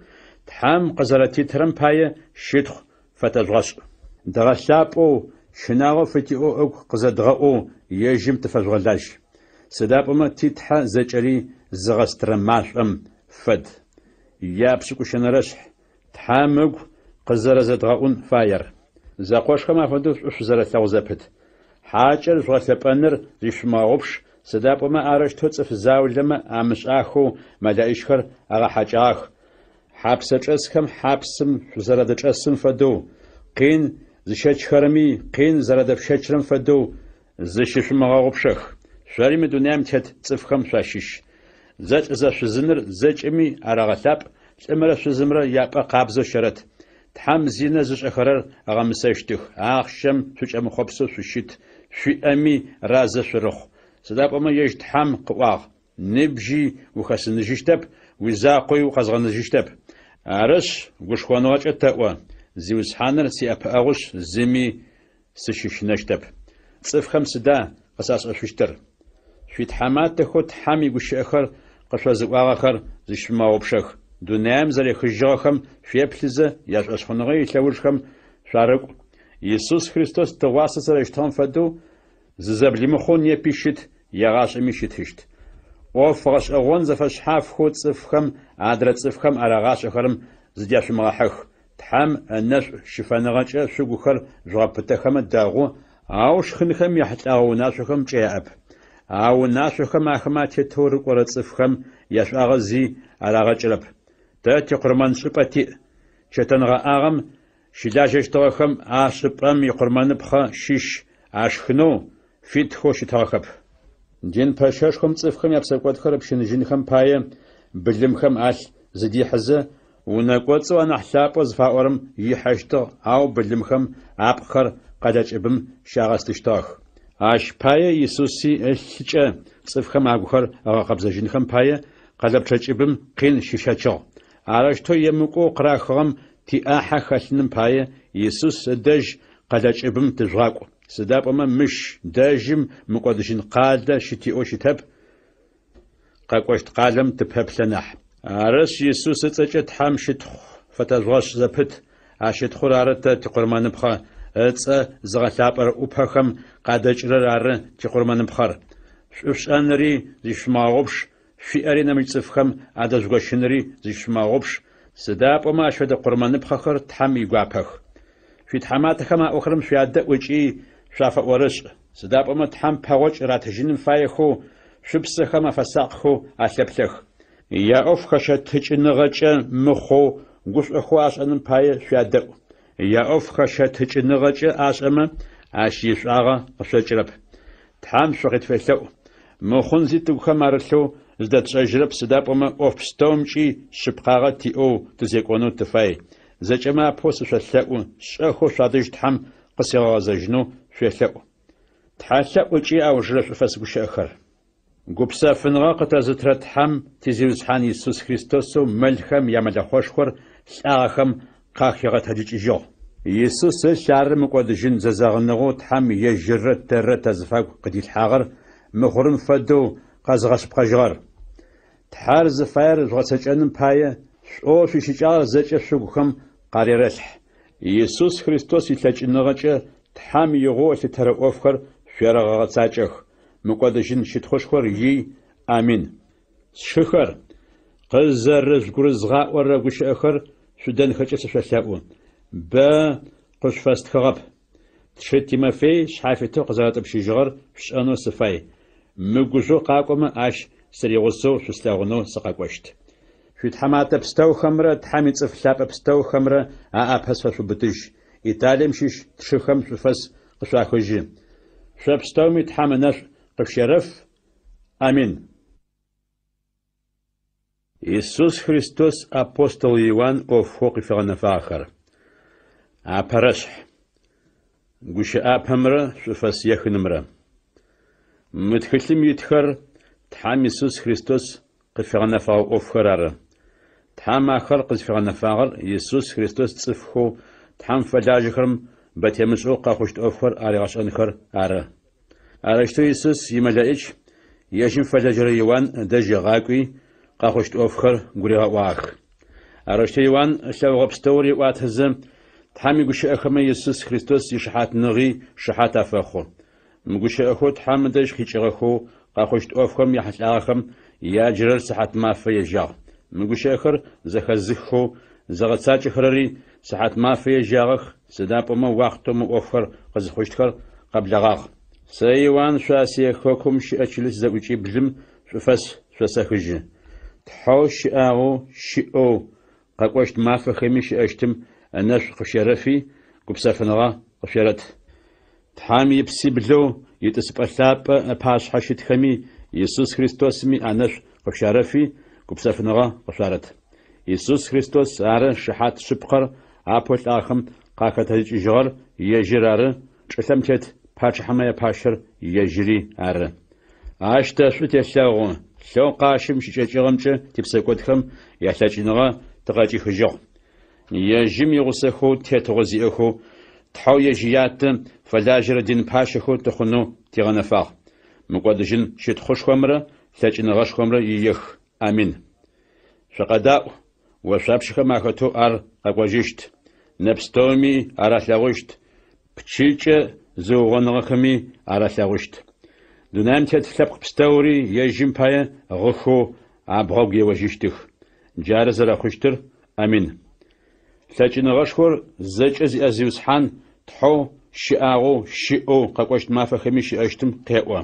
تحم قزرتي ترم باية شتخ فتزغش دغشابو شناغو فتيو أوك قزدغو يجم تفزغلاش سدابما تيتحا زجري زغسترماش فد يابسكو شنرشح تحامق قزر زدغون فاير زاقوش كما فدوش أش زرتاو زبت حاجر زغتبانر زيشماغوبش سدابما أرش توصف زاولما أمش آخو ملايشخر أغا حاجاخ حبسج اسكم حبسم زرادج اسم فدو قين زشج خرمي قين زرادف شجرم فدو زشش مغاوبشخ شاري مدونام تت صفخم شاشش زج زش زنر زجمي أرغتاب سمرا شزمرا يابا قابزو شرت تحم زينة زش أخرر أغمساشتخ آخشم سوش أم خبسو سوشيت شو أمي رازة شرخ سداب أما يجد حم قواغ نبجي وخسن نجيشتب وزاقوي وخزغن نجيشتب عرش وشخوانوات التقوى زيوز حانر سي أبأغش زمي سشيش نجتب صف خمس دا قصاص أشوشتر شويت حمات تخوت حامي وش أخر قشوزقواغخر زشماوبشخ دونام زريخجاخم شيبلزه ياشاشخنغي لوجخم شارق يسوع خريستوس تواسسر اشتام فدو زبليمخون يبيشت يغاش ميشتشت وفغش اغون زفش حاف خود صفخم عدرت صفخم اراغاش خرم زدياش مراحخ تحم الناس شفانغاش شغوخر جوابتخم داغو اوش خنخم يحتاو ناشخم جياب او ناشخم اخما تور قرت صفخم ياشاغزي اراغاچرب تاتي قرمان شپتي چتنغا اغم شلاجشتوخم اشپم يقرمان بخا شيش اشخنو فيت خوش تاخب دين پاشاشخم صفخم يبسقوت خرب شنجينخم پايه بلمخم ال زدي حزه ونقوت وانا حساب زفاورم يحشتو او بلمخم ابخر قدچبم شاغستشتاخ اش پايه يسوسي الچه صفخم اغخر اغقبزجينخم پايه قلبچچبم قين شيشاچو арашто емуко қрахгам ти аха халным пае Иисус дэж қалачыбым тыжгакъу сыдапӏэмэ мыш дэжым мыкӏодыжьын къалэ щытиӏо щытэп къэкӏощт къалэм тыпэплъэнахь арышъ Иисус ыцӏэкӏэ тхьам щытхъу фэтэжъугъэшъ зэпыт ащытхъур ары тэ тикъурмэныпхъэ ыцӏэ зыгъэлъапӏэрэ ӏупэхэм къадэкӏырэр ары тикъурмэныпхъэр шӏушӏэнри зишмагъопш شيئري نمج صفخم عدد غشنري زشماغبش سدابما شد قرمان بخخر تحم يغابخ في تحمات خما اخرم شياد وجي شاف ورش سدابما تحم باوج راتجين فايخو شبس خما فساقخو اسبلخ يا اوف خشت تجنغچ مخو غش اخو اسن باي شياد يا اوف خشت تجنغچ اسم اشيشاغا قشچرب تحم شغت فسو مخون زيتو خمارلو زدت شجرب سدابما اوفستومشي شبقاغا تيو تزيكونو تفاي زجما بوس شلأو شخو شادج تحم قصيغازجنو شلأو تحلأو جي او جرف فسبوش اخر قبسا فنغا قتازترا تحم تزيوز حان يسوس خريستوسو ملخم ياملخوشخور ساغخم قاخيغا تهجج جو يسوس شعر مقودجن ززاغنغو تحم يجرت ترت تزفاق قديل حاغر مخورن فدو قازغاش بقاجغر تحار زفاير جغسجانم بايه شو شيشجار زجه شوخم قاريرلح يسوس خريستوس يتلجنغچه تحام يغو تترؤفخر شيرغاصاچخ مقدشين شتخوشخر يي امين شخر قزرز غرزغا ورغش اخر شدن خچس شلابو با قشفاست خرب تشتيمافي شحافتو قزات بشيجغر شانو صفاي مغوجو قاقوم اش سريغوسو شستاغنو سقاقوشت شوت حمات بستو خمره تحمي صفلاب بستو خمره ابسفش بتج ايطاليم شيش تشخم شفس قشاخوجي شبستومي تحمنش قشرف امين يسوس خريستوس апостол Иоанн офхоқ фернафахер апараш гуш апамра шфас яхнымра متخلم يتخر تحام يسوس خريستوس قفغنا فاو أوفخرار تحام آخر قفغنا فاغر يسوس خريستوس تصفخو تحام فلاجخرم باتيمش أوقا خوشت أوفخر آرغاش أنخر آره آرشتو يسوس يملايش يجم فلاجر يوان دجي غاقوي قاخوشت أوفخر قريغا واخ آرشتو يوان شاو غبستوري واتهزم تحام يقوش أخما يسوس خريستوس يشحات نغي شحات أفاخو مغوش أخوت حامدش خيشغخو قاخوشت أوفخم يحلاخم ياجرر ساعات ما في جاغ مغوش أخر زخزخو زغتساج خرري ساعات ما في جاغخ سدابما وقتم أوفخر قزخوشتخر قبل غاغ سيوان شاسي خوكم شأشلس زوجي بلم شفس شسخج تحوش أو شئو قاقوشت ما في خميش أشتم الناس خشرفي قبسافنغا خشرت تحامي بسيبلو يتسبلاب باش حشيت خمي يسوس خريستوس مي انش قشارفي قبسفنغا قشارت يسوس خريستوس ار شحات شبقر ابوت اخم قاكتج جور يجرار چلمچت باش حمايا باشر يجري ار اشتا شوت يشاغو شو قاشم شيچيغمچ تبسكوتخم يحلاجنغا تقاجي خجو يجم يغسخو تيتغزيخو تحاو يجيات فلاجر دين باشخو تخنو تيغنفاغ مقدجن شت خوش خمره ثاجن غش خمره يخ آمين. شقداء وشابشخم أخطو أر أقواجشت نبستومي أرثلغشت بتشيچ زوغنغخمي أرثلغشت دونام تتلبق بستوري يجيم بايا غخو عبغوغ يوجشتخ جارز رخشتر آمين. ثاجنغشخور زج أزيوسحان تحو شئاغو شئو قاقوشت مافخمي شئشتم قيقوا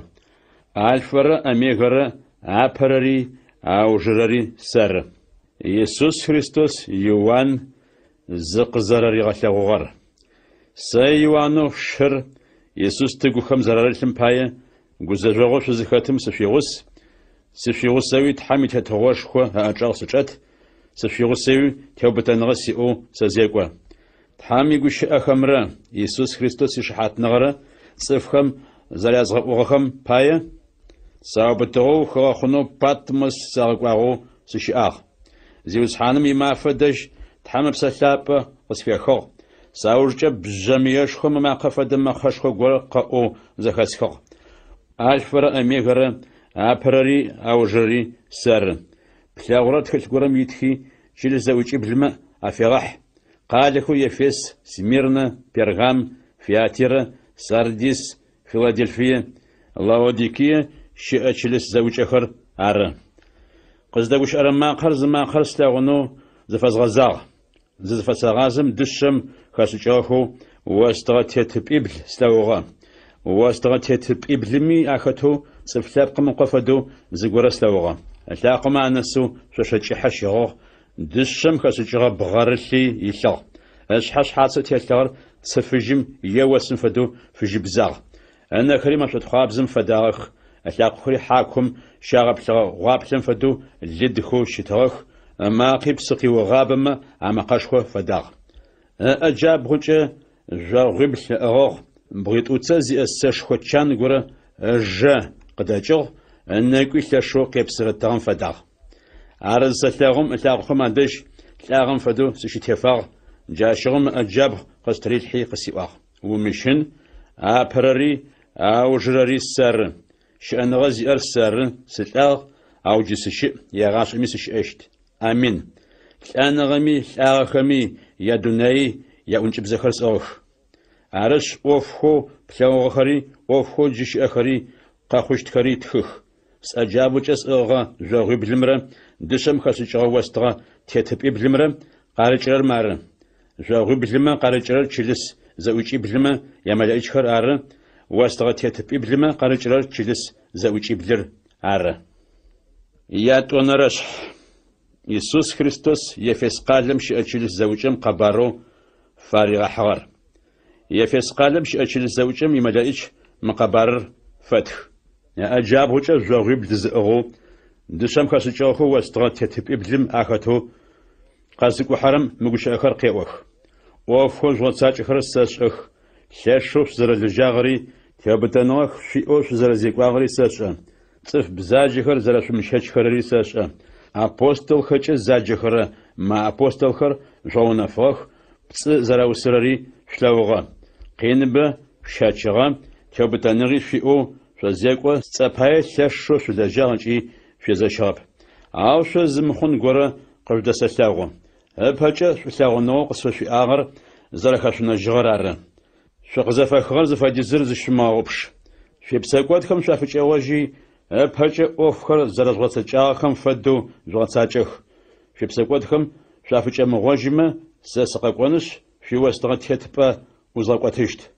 الفر أميغر عبرري أو جرري سر يسوس خريستوس يوان زقزرري غثغوغر سيوانو شر يسوس تقوخم زرري لمبايا گوزجوغو شزخاتم سفيغوس سوي تحمي تتغوش خو أجاغ سجات سفيغوس سوي توبتنغ سيئو سزيقوا تحمي گوش أخمرا يسوس خريستوس يشحات نغرا صفخم زريازغوغخم بايا ساوبتغو خواخنو باتمس ساغواغو سشياغ زيوس حانم يمافدج تحمي بسلابة وسفيخو ساورجا بجميش خو مماقفة دم خشخو قرقاو زخسخو الفر أميغر أبرري أو جري سر بلاغرات خلقرم يتخي جل زوجي بلما أفرح قالكو يفيس سميرنا بيرغام فياتيرا سارديس فيلادلفيا لاوديكيا شئتشلس زوج أخر أر قصدوش أرما قرز ما قرز لاغنو زفزغزاغ زفزغازم دشم خاسوچاخو واستغتيت بإبل سلاوغا واستغتيت بإبلمي أخطو سفلابقم قفدو زغورس لاوغا أتلاقم أنسو شاشتش حشيغو دشم خاسوچاغ بغارلي يلغ أشحاش حاسة يلغر سفجم يوسن فدو فجبزاغ أنا كريمة شتخابزم فداغخ أتلاق خري حاكم شاغب غابلن فدو لدخو شتغخ ما قيب سقي وغابم أما قشخو فداغ أجاب غنجة جاغبل أغوغ بغيت أتزي أسشخو تشان غورا جا قداجغ أنكو تلاشو قيب سغتاغم فداغ عرض سلاغم أتلاقهم عندش تلاغم فدو سشتفاغ جاشغم أجاب قستريل حي قسيواغ ومشن أبرري أو جرري السر شأن غزي أرسر سلاغ أو جسشي يغاش مسش أشت آمين الآن غمي الآخمي يا دناي يا أنجب زخرس أوف عرش أوفخو بلاو خري أوفخو جيش أخري قاخوشت خري تخخ سأجابو جس أغا جاغي بلمرا دشم خاسو جاغ وستغا تيتب بلمرا قارجرر مارا جاغي بلما قارجرر چلس زوجي بلما يا ملايش خر آرا وستغا تيتب بلما قارجرر چلس زوجي بلر آرا يا تونرش يسوس خريستوس يفس قالم شأچلس زوجم قبارو فارغ حوار يفس قالم شأچلس زوجم يملايش مقبار فتح يا أجاب هوجا جاغيب دزأغو دشم خاسو جاغو وستغا تيتب إبلم آخاتو قازق وحرم مقوش أخر قيوخ وفو جواتساج أخر الساشخ شاشوش زر الجاغري تيابتنوخ شيئوش زر زيقواغري ساشا صف بزاج أخر زر شمشهج خرري ساشا أبوستل خج زاج أخر ما أبوستل خر جونا فوخ بس زر وسرري شلاوغا قينب شاشغا تيابتنغي شيئو شزيقوا صفاي شاشو شلجاغنجي شزشاب أو شزمخون غورا قرد سلاغو أبهجا سلاغنو قصفي آغر زرخشنا جغرار شقزفا خرز فديزر زشماوبش في بسقواتكم شافج أواجي أبهجا أوفخر زرغوتجاخم فدو زواتاجخ في بسقواتكم شافج مغواجمة سسققونش في وسطغت هتبا وزاقواتشت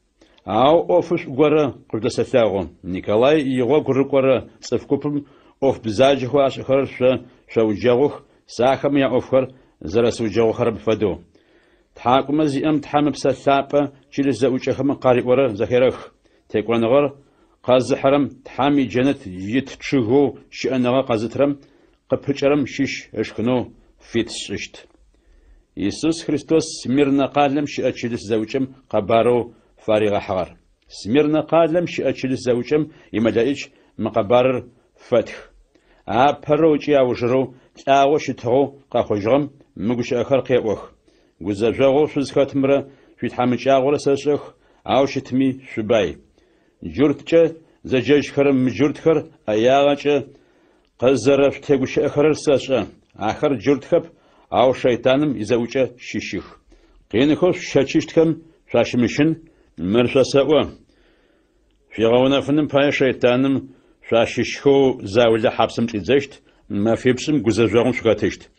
أو أوفش غورا قرد سلاغو نيكولاي يغو غورا صفكوبم أوف بزاج هو أشخر شوجاوخ ساخم يا أوفر زرس وجاوخر بفدو تحاكم زي أم تحام بسلابة شيل زوجة خم قارئ ورا زهيرخ تكون غر قاز حرم تحامي جنة يتشهو شأنغا قازترم قبحجرم شيش أشخنو فيتششت يسوس خريستوس سميرنا قالم شأتشلس زوجم قبارو فارغ حغر سميرنا قالم شأتشلس زوجم يملايش مقبار فتح أبروجي أوجرو تأوش تغو قاخوجرم مقوش أخر قيوخ وزاجاغو شزخاتمرا في تحمج أغولا ساشخ أوشتمي شباي جورتجا زجاج خرم مجورت خر أياغاجا قزرف تيجوش أخرر ساشا آخر جرتخب أو شيطانم إذا وجه شيشيخ قينكوش شاشيشتكم شاشمشن مرشاسوا في غونا فنم باي شيطانم شاشيشخو زاولة حبسم تيزشت ما في بسم جزاجون شكاتشت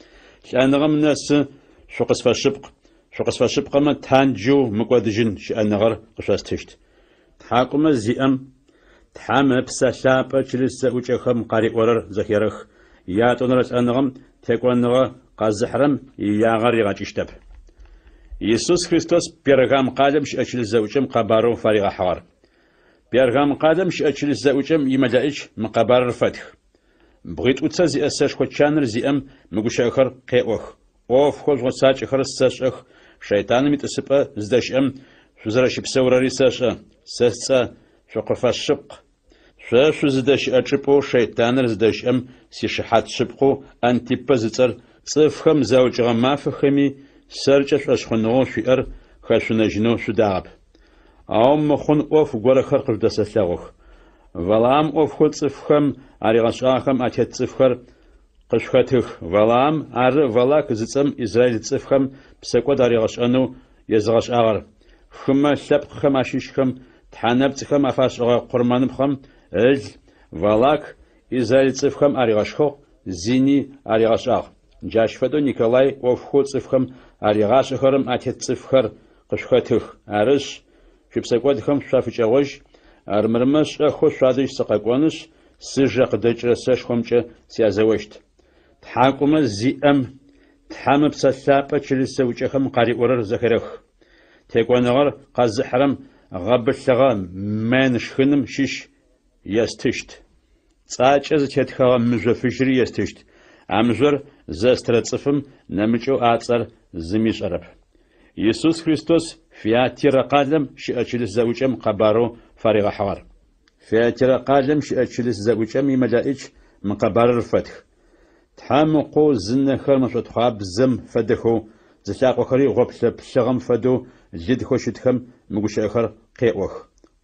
لأنغم الناس شقص فشبق ما تانجو مقودجن شأنغر قشاستشت تحاكم الزئم تحام بساشابة جلسة وجههم قارئ ورر زخيرخ ياتون رس أنغم تكوانغا قازحرم ياغر يغاجشتب يسوس خريستوس بيرغام قادم شأجل الزوجم قبارو فارغ حوار بيرغام قادم شأجل الزوجم يمدائج مقبار الفتح بغيت أتسازي أساش خوتشانر زئم مقوش أخر قيئوخ أوف خوش غساج أخر الساش أخ شيطان متسبة زداشم شزرش بسورة رساشة ساسة شقفا الشبق شو زداش أجبو شيطان زداشم سيشحات شبقو أنتيبا زتر صفخم زوج غمافخمي سرجش أشخنو شئر خاشنجنو شداب أو مخون أوف غور خرق دسسلاغوخ ولام أوف خود صفخم أريغشاخم أتيت صفخر قشخاتخ ولام أر ولاك زتم إسرائيل صفخم بسكوت أريغشانو يزغش أغر خما شبق خماشيشخم تحنبتخم أفاشغا قرمانبخم إج ولاك إسرائيل صفخم أريغشخو زيني أريغشاغ جاشفدو نيكولاي أوف خود صفخم أريغاشخرم أتيت صفخر قشخاتخ أرش شبسكوتخم شافجاوج أرمرمش أخو شادش سقاقوانش سجق دجرسش خمجة سيازوشت تحاكم الزئم تحام بسلابة جلسة وجههم قارئ ورر زخرخ تيقوانغر قازحرم غبشغا منشخنم شيش يستشت تاج از تيتخغا مزوفجري يستشت أمزور زسترتصفم نمجو آتسر زميش عرب يسوس خريستوس فياتير قادم شأجلس زوجم قبارو فارغ حوار فياتير قادم شأجلس زوجم ملائج مقبار الفتح تحامقو زنخر مشوت خواب زم فدخو زشاقو خري غبسب شغم فدو جد خوشتخم مقوش اخر قيقوخ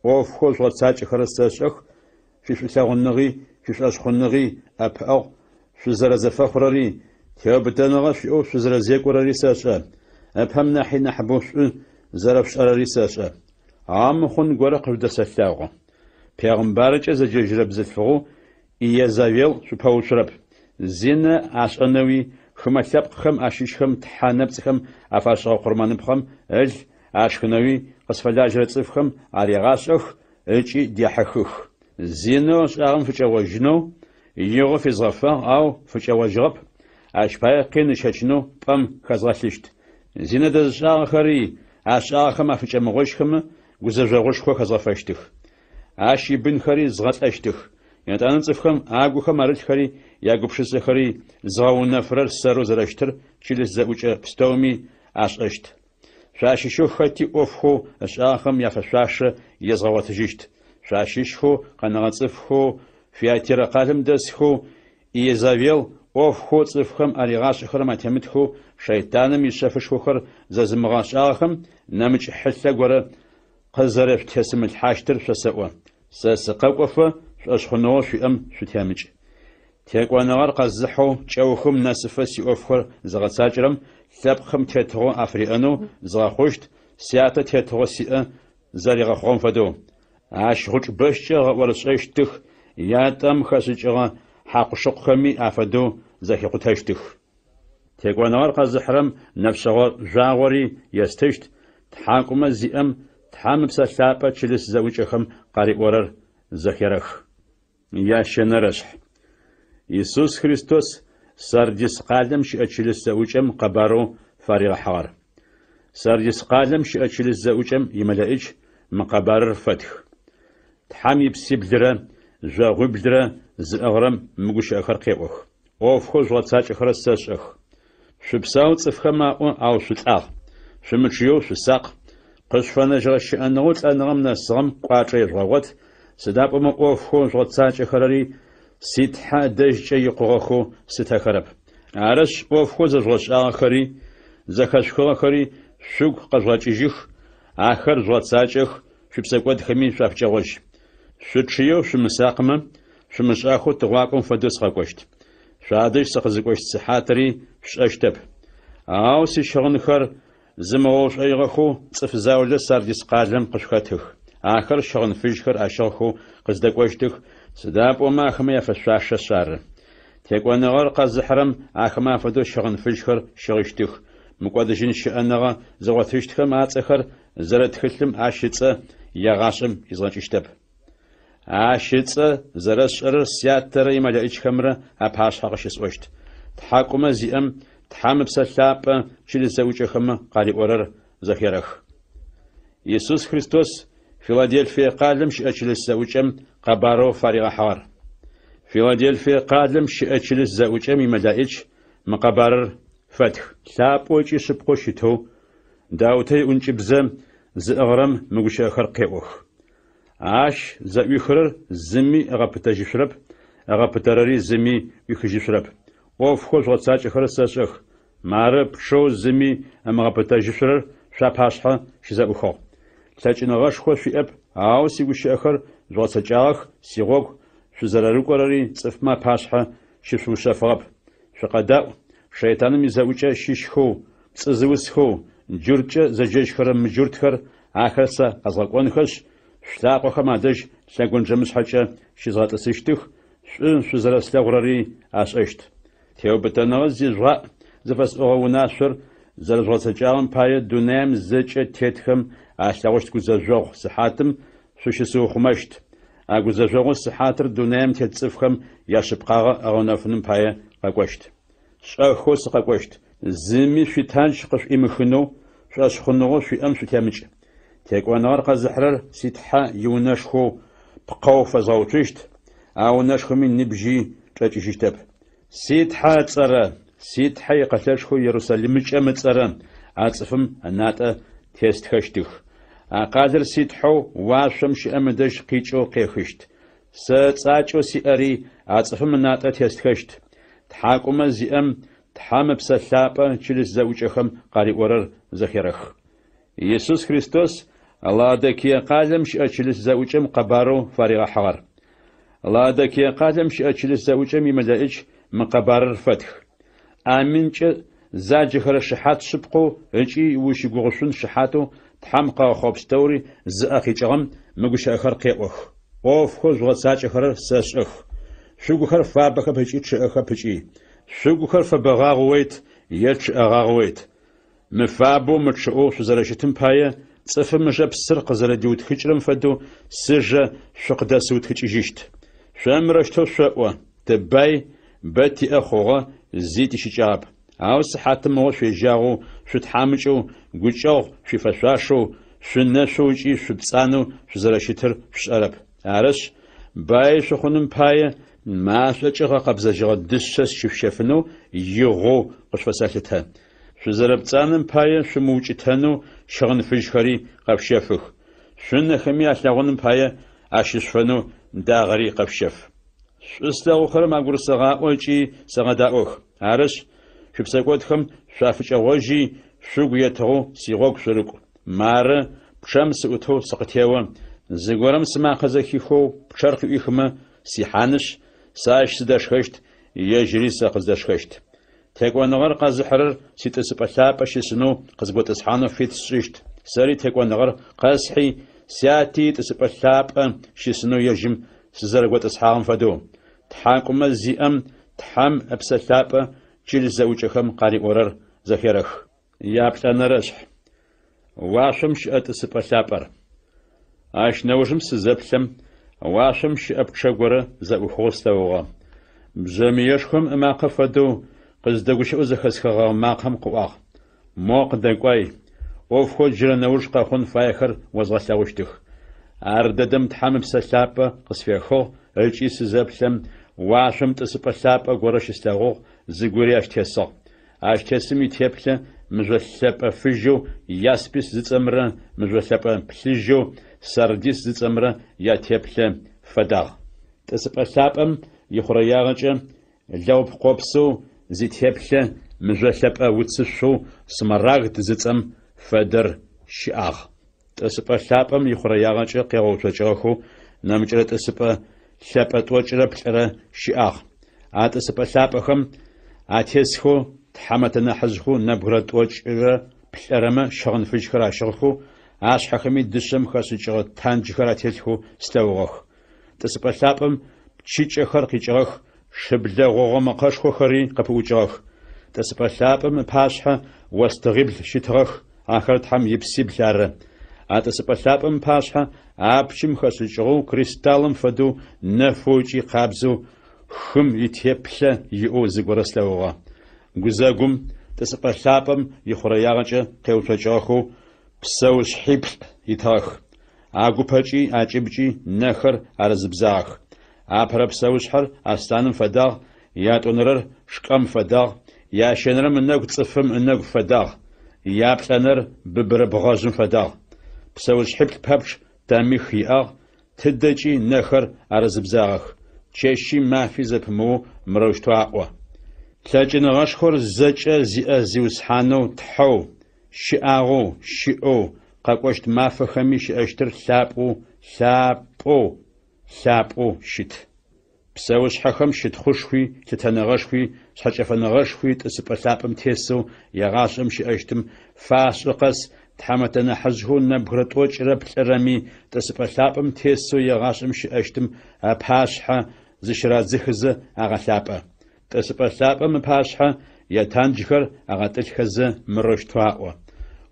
اوف خوش غتساج خرستاشخ فيش ساغنغي فيش اشخنغي اباو شو زرزفخرري تيابتنغا شو زرزيكورري ساشا أفهم نحي نحبوش زرف شراري ساشا عام خون غورق دسلاغو پیغمبرچ از ججرب زفغو إيزاويل شو باوشرب زين عشانوي خمسب خم عشيش خم تحنب خم أفاشا قرمان بخم أج عشخنوي قصفلا جرت خم علي غاشخ أجي ديحخخ زينو شعرم فجواجنو يغو في زغفا أو فجواجرب أشبايا قين شجنو بام خزغشلشت زينة دزشاغ خري عشاغ خم أفجا مغوش خم وزجاغوش خو خزغفاشتخ عشي بن خري زغت أشتخ يعني أنا نصفهم أعجو خمارج خري يعجب شيء خري زاونا فرر سرو زراشتر شيل زوجة بستومي عش أشت شاشي شو خاتي أوفخو أشاخم يفشاش يزغوت جيشت شاشي شو قناة صفخو في أتير قادم دسخو إيزافيل أوفخو صفخم أريغاش خرم أتمتخو شيطانم يشافشخو خر ززمغاش آخم نمج حتى قرر قزرف تسم الحاشتر شسوا سسقوقفه أشخنوا في شو تامج تيقوانغار قزحو جوخم ناسفة سيوفخر زغساجرم ثبخم تيتغو أفريقانو زغخوشت سياتا تيتغو سيئة زاريغا خوم فدو عاش خوش بشجا ورسعشتخ ياتم خاسجغا حق شقخمي أفدو زاكي قتاشتخ تيقوانغار قزحرم نفسغو جاغوري يستشت تحاكم الزئم تحام بسلابة چلس زوجخم قارئ ورر زخيرخ يا شنرشح يسوس خريستوس سردس قادم شأجلس زوجم قبارو فارغ حوار سردس قادم شأجلس زوجم يملائج مقبار الفتح تحامي بسيبدرا زاغبدرا زأغرم مقوش أخر قيوخ أوف خوش غتساج أخر الساشخ شبساو صفخما أو شتاغ شمتشيو شساق قشفنا جرش أنغوت أنغم نسغم قاطع الغوت سداب أوف خوش غتساج أخرري سيتحا دجج يقوخو ستخرب عرش أوف خوش غش آخري زخشخو آخري شوق قزواجيجخ آخر غتساجخ شبسقود خمين شافجوش شتشيو شمساقما شمشاخو تغواكم فدوس غاكوشت شادش سخزكوشت سحاتري شاشتب أو سي شغنخر زموش أيغخو صف زاولة سارديس قادم قشخاتخ آخر شغن فيشخر أشغخو قزدكوشتخ سداب وما خمي فشاش شار تيكوانغر قزحرم آخما فدو شغن فيشخر شغشتخ مقادجين شأنغا زواتشتخم آتخر زرتخلم آشيتsa يغاشم يزغنشتب آشيتsa زرشر سياتر يماليش خمرة أباش حقشس وشت تحاكم زيم تحام بسلاب شيل زوجة خم قالي أورر زخيرخ يسوع خريستوس فيلادلفيا قادم شأشل الزوجة قبارو فارغ حوار فيلادلفيا قادم شأشل الزوجة ممدائج مقبار فتح لابوجي سبقوشتو داوتي أنجبزم زأغرم مغشا خرقيوخ عاش زأيخرر زمي أغابتاجشرب أغابتاراري زمي يخجشرب وفخوش غتساج خرساشخ مارب شو زمي أمغابتاجشرر شاباشها شزأوخو تاجنغاش خوش في أب أو سيغوش أخر زواتساجاخ سيغوك شزراروكوراري صفما باشها شفوشا فغب شقداء شيطان مزاوجة شيشخو تزوسخو جورجة زجاج خرم مجورتخر آخرسا قزاقوان خش شلاقو خمادج شلاقون جمس حاجة شزغات سيشتخ شزرا سلاغراري آشاشت تيو بتنغز زيزغاء زفاس أغو ناشر زرزغات سجاهم باية دونام زجة تيتخم آشلاغوشت كوزاجوغ سحاتم شوشسو خمشت أغوزاجوغ سحاتر دونام تيتصفخم ياشبقاغ أغو نافنم باية قاقوشت شاخوس قاقوشت زمي في تانش قش إمخنو شاش خنو في أمس تامج تيكوانار قزحرر سيتحا يوناشخو بقاو فزاوتشت أو ناشخو من نبجي تاتشتب سيتحا تصرا سيتحا يقتلشخو يروساليم جام تصرا عاصفم الناتا تيست خشتخ قادر سيتحو واشمش أمدش قيچو قيخشت ساتاچو سياري عاصفم الناتا تيست خشت تحاكم زيام تحام بسلابة چلس زوجخم قاري ورر زخيرخ يسوع خريستوس الله دكي قادم شأچلس زوجم قبارو فارغ حوار الله دكي قادم شأچلس زوجم يمدائج مقبار فتح آمين چ زاجخر شحات سبقو اجي وشي غوشن شحاتو تحام قا خوبستوري زاخي چغم مگوش اخر قيوخ اوف خوز وساجخر ساشخ شوغخر فابخ بچي چخ بچي شوغخر فبغاغويت يچ اغاغويت مفابو مچو شزرشتم بايه صفم مجب سر قزرديوت خچرم فدو سج شقدا سوت خچيجشت شمرشتو شوا تباي بتي اخوغا زيت شيجاب او صحات مو في جاغو شتحامچو غچو في فشاشو شنشوجي شبصانو شزرشتر شرب عرش باي شخونم بايه ما شجع قبضة جرد دشش شفشفنو يغو قشفسالتها شزربتانم باية شموجتانو شغن فيشخري قبشفخ شن خمي أشلاغن باية أششفنو داغري قبشف شستاغو خرم أقول سغا وجي سغا داغوخ عرش شبساقوتخم شافش أواجي شوغيتغو سيغوك شرق مار بشمس أتو سقتيوان زغورم سما خزخيخو بشرق إخما سيحانش ساش سداشخشت يجري ساقزداشخشت تكوانغر قزحرر سيتسبحلاب شسنو قزبوتسحانو فيتسشت ساري تكوانغر قزحي سياتي تسبحلاب شسنو يجم سزرغوتسحام فدو تحاكم زيام تحام ابسلاب جيل زوجخم قاري اورر زخيرخ يابتنرش واشمش اتسبحلابر اش نوجم سزبلم واشمش ابچغوره زبخوستوغا بزميشخم اما قفدو قزدغوش ازخسخغا ماقم قواغ موق دقوي وفخو جرنوش قخون فايخر وزغساوشتخ ارددم تحمم سلابه قسفيخو الچي سزبلم واشم تسبلابه غورشستغو زغوري اشتيسو اشتيسمي تيبله مزوسلابه فيجو ياسبيس زصمره مزوسلابه بليجو سرديس زصمره يا تيبله فداغ تسبلابم يخرياغچ لوب قوبسو زيتيبله مزوسلابه وتصشو سمراغ تزصم فدر شاغ تسبلابم يخرياغچ قيغوچچخو نامچره تسبه ثابت وجرب ترى شيء أتسبلابهم أتيسخو تحمتنا حزخو نبغرت وجرب بلرما شغن فيشخرا شغخو عاش حكمي دشم خاسجرا تانجخرا تيسخو استوغخ تسبلابهم تشيجخر قيجخ شبلا غوغما قشخو خري قبوجخ تسبلابهم باشها واستغبل شترخ آخر تحم يبسي بلاره أتسبلابهم باشها أبشم خاسجرو كريستالم فدو نفوجي قابزو خم يتيبلا يو زغورسلوغا غزاغم تسبلابهم يخرياغجا قيوتجخو بسوش حبل يتاخ أغوباجي أجيبجي نخر أرزبزاخ أبرب سوشحر أستانم فداغ ياتونرر شقم فداغ ياشنرم النغ تصفم النغ فداغ يابلنر ببربغاجم فداغ بسوش حبل بابش تامي خياغ تدجي نخر أرزبزاخ تشيشي ما في زبمو مروشتواقوا تلاجن غاشخور زجا زيوسحانو تحو شئاغو شئو قاقوشت ما فخمي شئشتر ثابو شت بسوش حخم شت خوشخوي تتنغشخوي شحجفنغشخوي تسبلابم تيسو يغاشم شئشتم فاشرقس تحمتنا حزهو نبغرتوش ربلرمي تسبلابم تيسو يغاشم شئشتم باشحا زشرا زخز أغثابا تسبلابم باشحا يتانجخر أغتلخز مروشتواقوا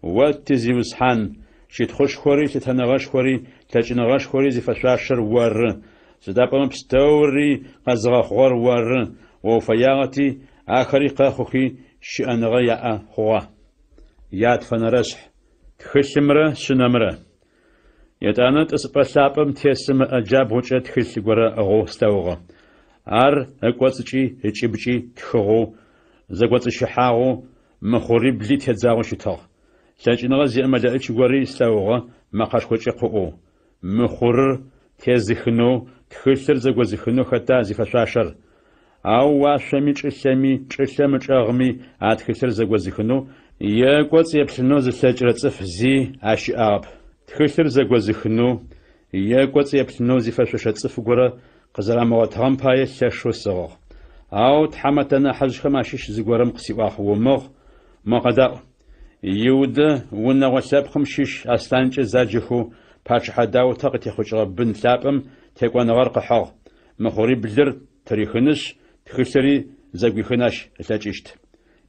واتزيوسحان شت خوشخوري تتنغشخوري تجنغشخوري زفشاشر ور زدابم بستوري قزغخور ور وفياغتي آخري قاخوخي شأنغيا هو ياد فنرشح تخشمرة شنمرة يتانا تسبلابم تيسم أجاب وجه تخشغورة أغو ستوغا أكواتشي هجيبجي تخغو زغوات شحاغو مخوري بلي تزاغو شتاغ تجنغ زي مدائش غوري ستوغا مقاش خوشي قوو مخور تيزخنو تخسر زغوزخنو خطا زفشاشر أو واشمي تشسمي تشغمي أتخسر زغوزخنو يقوت يبسنو زسجرصف زي أشعاب تخسر زغوزخنو يقوت يبسنو زفشاشصف غورا قزرامو تامباي سشوسو أو تحمتنا حزخ ماشيش زغورم قسيواخ ومغ مقدا يود ونغسب خمشيش أستانج زاجخو باش حداو تقتي خوشغ بن ثابم تكون غرق حاغ مخوري بلر تاريخنش تخسري زغوخناش تاجيشت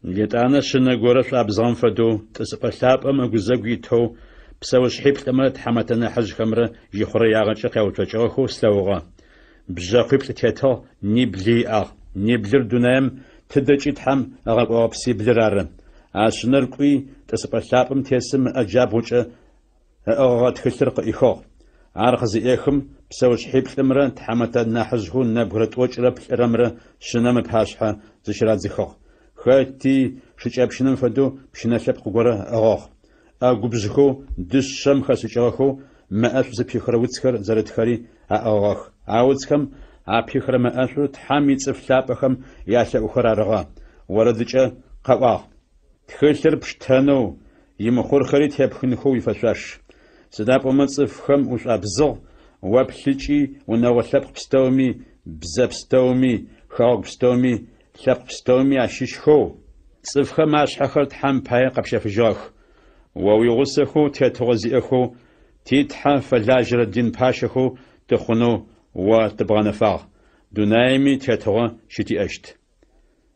يتانا شنا غورس ابزان فدو تسبلابم غزغيتو بسوش حبتما تحمتنا حزخ خمره يخري ياغچ قيوتچخو استوغا بجاقيب تيتا نبلر دونام تدجيت حم أغاقوا بسيبلرارن عشنرقوي تسبلابم تيسم أجاب وجه أغاقات خسرق إخو عارخز إيخم بسوش حيب لمران تحمتا نحزهو نبغرت وجه رمرا شنم بحاشحا زشرات زخو خاتي شجاب شنم فدو بشنشاب قورا أغاق أغبزخو دشم خاسجاخو ما أفز بيخروتسكر زردخاري أغاق عاوزكم أبيخر ما أشرت حامي صفلابهم ياسا أخرارغا وردجا قوا تخسر بشتانو يمخور خريط يبخنخو يفشاش سداب ومصفهم وش أبزغ وابسلجي ونوثب بستومي بزبستومي خاق بستومي ثب بستومي عشيشخو صفخم عشحخرت حام باي قبشف جاخ وويغسخو تيتغزئخو تيتحا فلاجر الدين باشخو تخنو وتبغنفاغ دونايمي تيتغا شتي أشت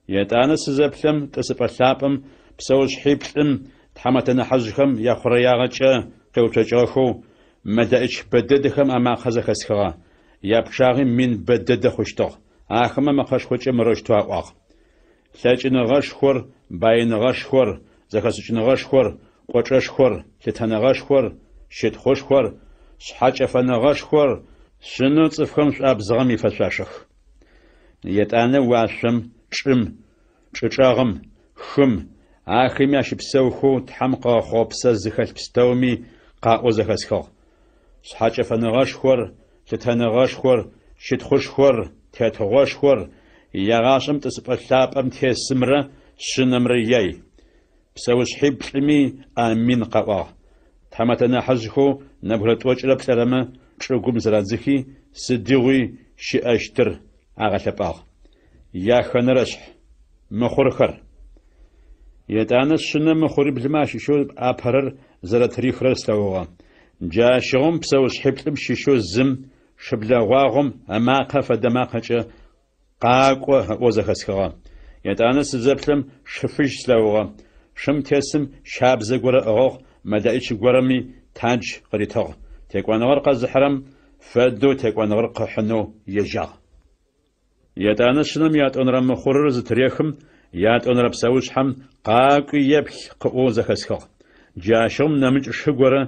يتانا سزبلم تسبلابم بسوش حيبلم تحمتنا حزخم يا خرياغجا قوتجاخو مدائش بددخم أما خزخسخا يابشاغي من بدد خوشتغ آخما مخش خوش مروشتوا واغ ساجن غشخور باين غشخور زخسجن غشخور قوچشخور تتنا غشخور شت خوشخور شحاج فنا غشخور شنو صفخم أبزغم يفشاشخ يتانا واشم چچاغم خم آخم ياش بسوخو تحمقا خوبسا زخل بستومي قاقو زخسخو شحاج فنا غشخور تتنا غشخور شت خوشخور تتغشخور يغاشم تسبلابم تيسمرا شنمريي بسوش حبلمي آمين قوا تحمتنا حزخو نبغرت وجرب سلامة شرقوم زرازخي سديوي شأشتر أغلباغ يا خنرشح مخورخر يتانس شنو مخوري بلماش شو أبهرر زرا تاريخ رسلوغا جاشهم بسوس حبلم شيشو زم شبلاغاغم أماقا فدماقا قاقوا وزخسخا يتانس زبلم شفج سلوغا شم تسم شاب زغورا أغوغ مدائش غورمي تاج قريتاغ تكوان غرق زحرم فدو تكوان غرق حنو يجاغ يتانس شنم ياتون رم خورر زتريخم ياتون رب سوش حم قاقو يبخ قو زخسخا جاشم نمج شغورا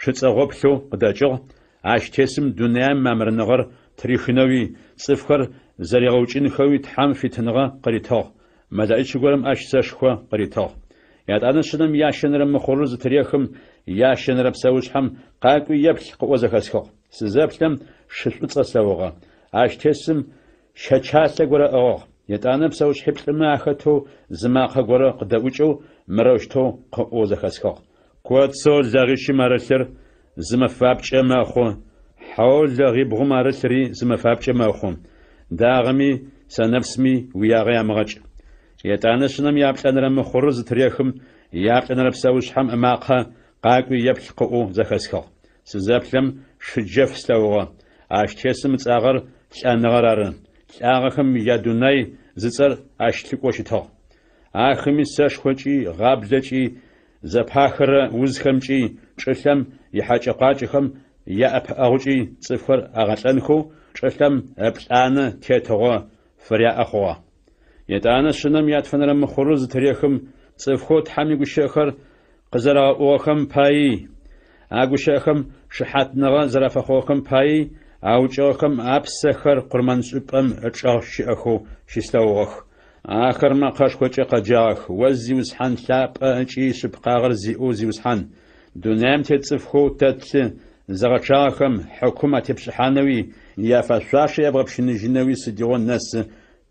شتصغوبلو قداجغ عاش تسم دنيا مامرنغر تاريخنوي صفر زريغوچين خوي تحم في تنغا قريتاغ مدائش غورم اش سشخوا قريتاغ ياتانس شنم ياشنرم خورر زتريخم ياشنرب سوش حم قاقو يبخ قو زخسخا سزبلم ششوتصلوغا عاش تسم شچاسه غورا اوغ يتانب سوش حبلما اخته زماخه غورا قداوچو مروشتو قو زخسخا كواتسو زاغيشي مارسر زمفابچه ماخو حول زاغي بغو مارسري زمفابچه ماخو داغمي سنفسمي وياغي امغچ يتانشنم يابلنرم خورز تريخم يابلنرب سوش حم اماقه قاقو يبخ قو زخسخا سزبلم شجف سلوغا اشتسم صاغر لانغرارن لأغخم يدوناي زصر اشتلقوشتو اخمي سشخوچي غابلچي زپاخر وزخمچي چلم يحاچقاچخم ياپ اغوچي صفر اغلنخو چلم ابلانه تيتغو فريا اخوا يتانه شنم ياتفنرم خروز تريخم صفخو تحمي گشخر قزرا اوخم پاي اگوشخم شحاتنغا زرافخوخم پاي اوچوخم ابسخر قرمان سوبم اچاخ اخو شيستاوخ اخر ما قاشخوچ قجاخ وزي وسحان ثاب انچي سبقاغر زيو زيوسحان دونام تتصفخو تت زغچاخم حكومه بشحانوي يا فاشاش يبغبشن جنوي سديون ناس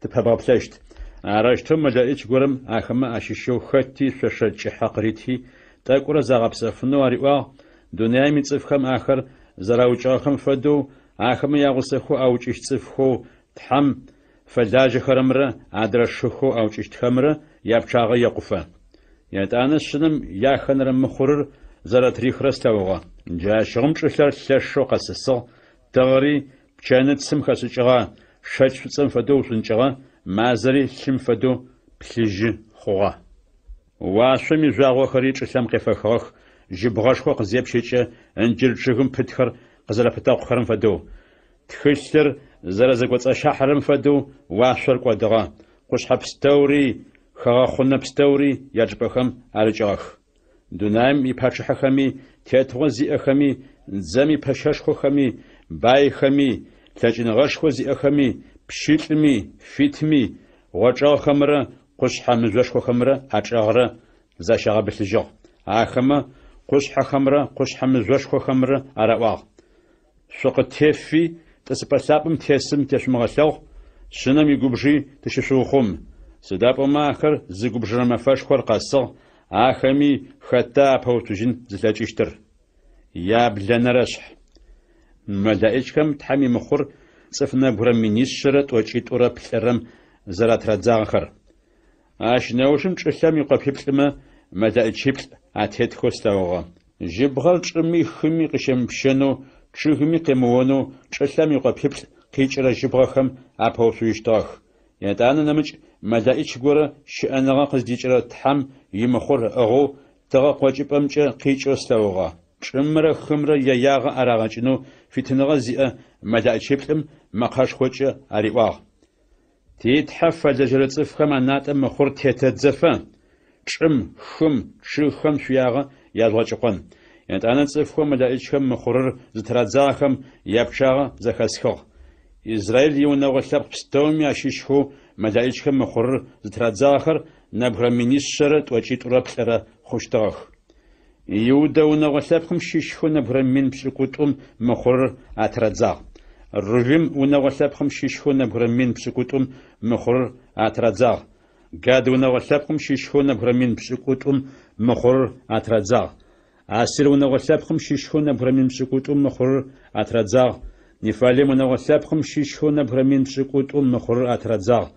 تبابلشت اراشتم مدائچ غورم اخما اشيشو خطي ششچ حقريتي تاقور زغبسفنو اريوا دونام يصفخم اخر زراوچاخم فدو اخم يغسخو اوچش صفخو تحم فلاج خرمره ادرشخو اوچش تخمره يابچاغه يقفه يتانس شنم ياخنرم مخورر زراتري خرستاوغا جاشغم چلر لشو قسسو تغري بچانت سمخسچغا شچ صم فدو سنچغا مازري شم فدو بلج خوغا واشمي زاغو خري چلم قفخخ جبغشخو قزيبشچ انجل چغم پتخر قزلا فتاق خرم فدو تخسر زرزقوص شحرم فدو واشر قدغا قش حبستوري خا خن بستوري يجبخم ارجاخ دونايم يپاچخمي تيتوزي اخمي زمي پششخو خمي باي خمي تجنغشخو زي اخمي بشيتمي فيتمي وچا خمره قش حمزوشخو خمره اچاغره زاشغه بلجو اخما قش خمره قش حمزوشخو خمره ارواغ شوق تفي تسبسابم تسم تشمغسو شنم يغبجي تششوخم سدابما اخر زغبجرما فاشخور قصو اخمي خطا پوتوجين زلاچشتر يا بلنرشح مدائچكم تحمي مخور صفنا برم منيشرت وچيتورا بلرم زراترزاخر اش نوشم چلم يقبيبلما مدائچيبل اتيت خوستاوغا جبغل چمي خمي قشم بشنو چخمي قمونو چلم يقبيبل قيچرا جبغخم اپوسويشتاخ يتان نمچ مدائچ غورا شانغا قزديچرا تحم يمخور اغو تغا قوچيبمچ قيچوستاوغا چمره خمره ياغا اراغچنو فيتنغا زي مدائچيبلم مقاش خوچ اريواغ تيت حفل جرصف خما ناتم مخور تيتزفا چم خم چخم شياغا يالغچقون ينتانا صفخم مدائچكم مخورر زترازاخم يابچاغا زخسخو إسرائيل يونغ لب بستومي اشيشخو مدائچكم مخورر زترازاخر نبرمينيشرت وچيتورا بلرا خوشتاخ يودا ونغ لبخم شيشخو نبرمين بسكوتوم مخورر اترازاغ الرجيم ونغ لبخم شيشخو نبرمين بسكوتوم مخورر اترازاغ قاد ونغ لبخم شيشخو نبرمين بسكوتوم مخورر اترازاغ عسير ونغ لبخم شيشخو نبرمين بسكوتوم مخورر اترازاغ Нефалем унагъолъапхъым щищхэу нэбгырэ мин пшӏыкӏутӏум мыхъурыр атырадзагъ.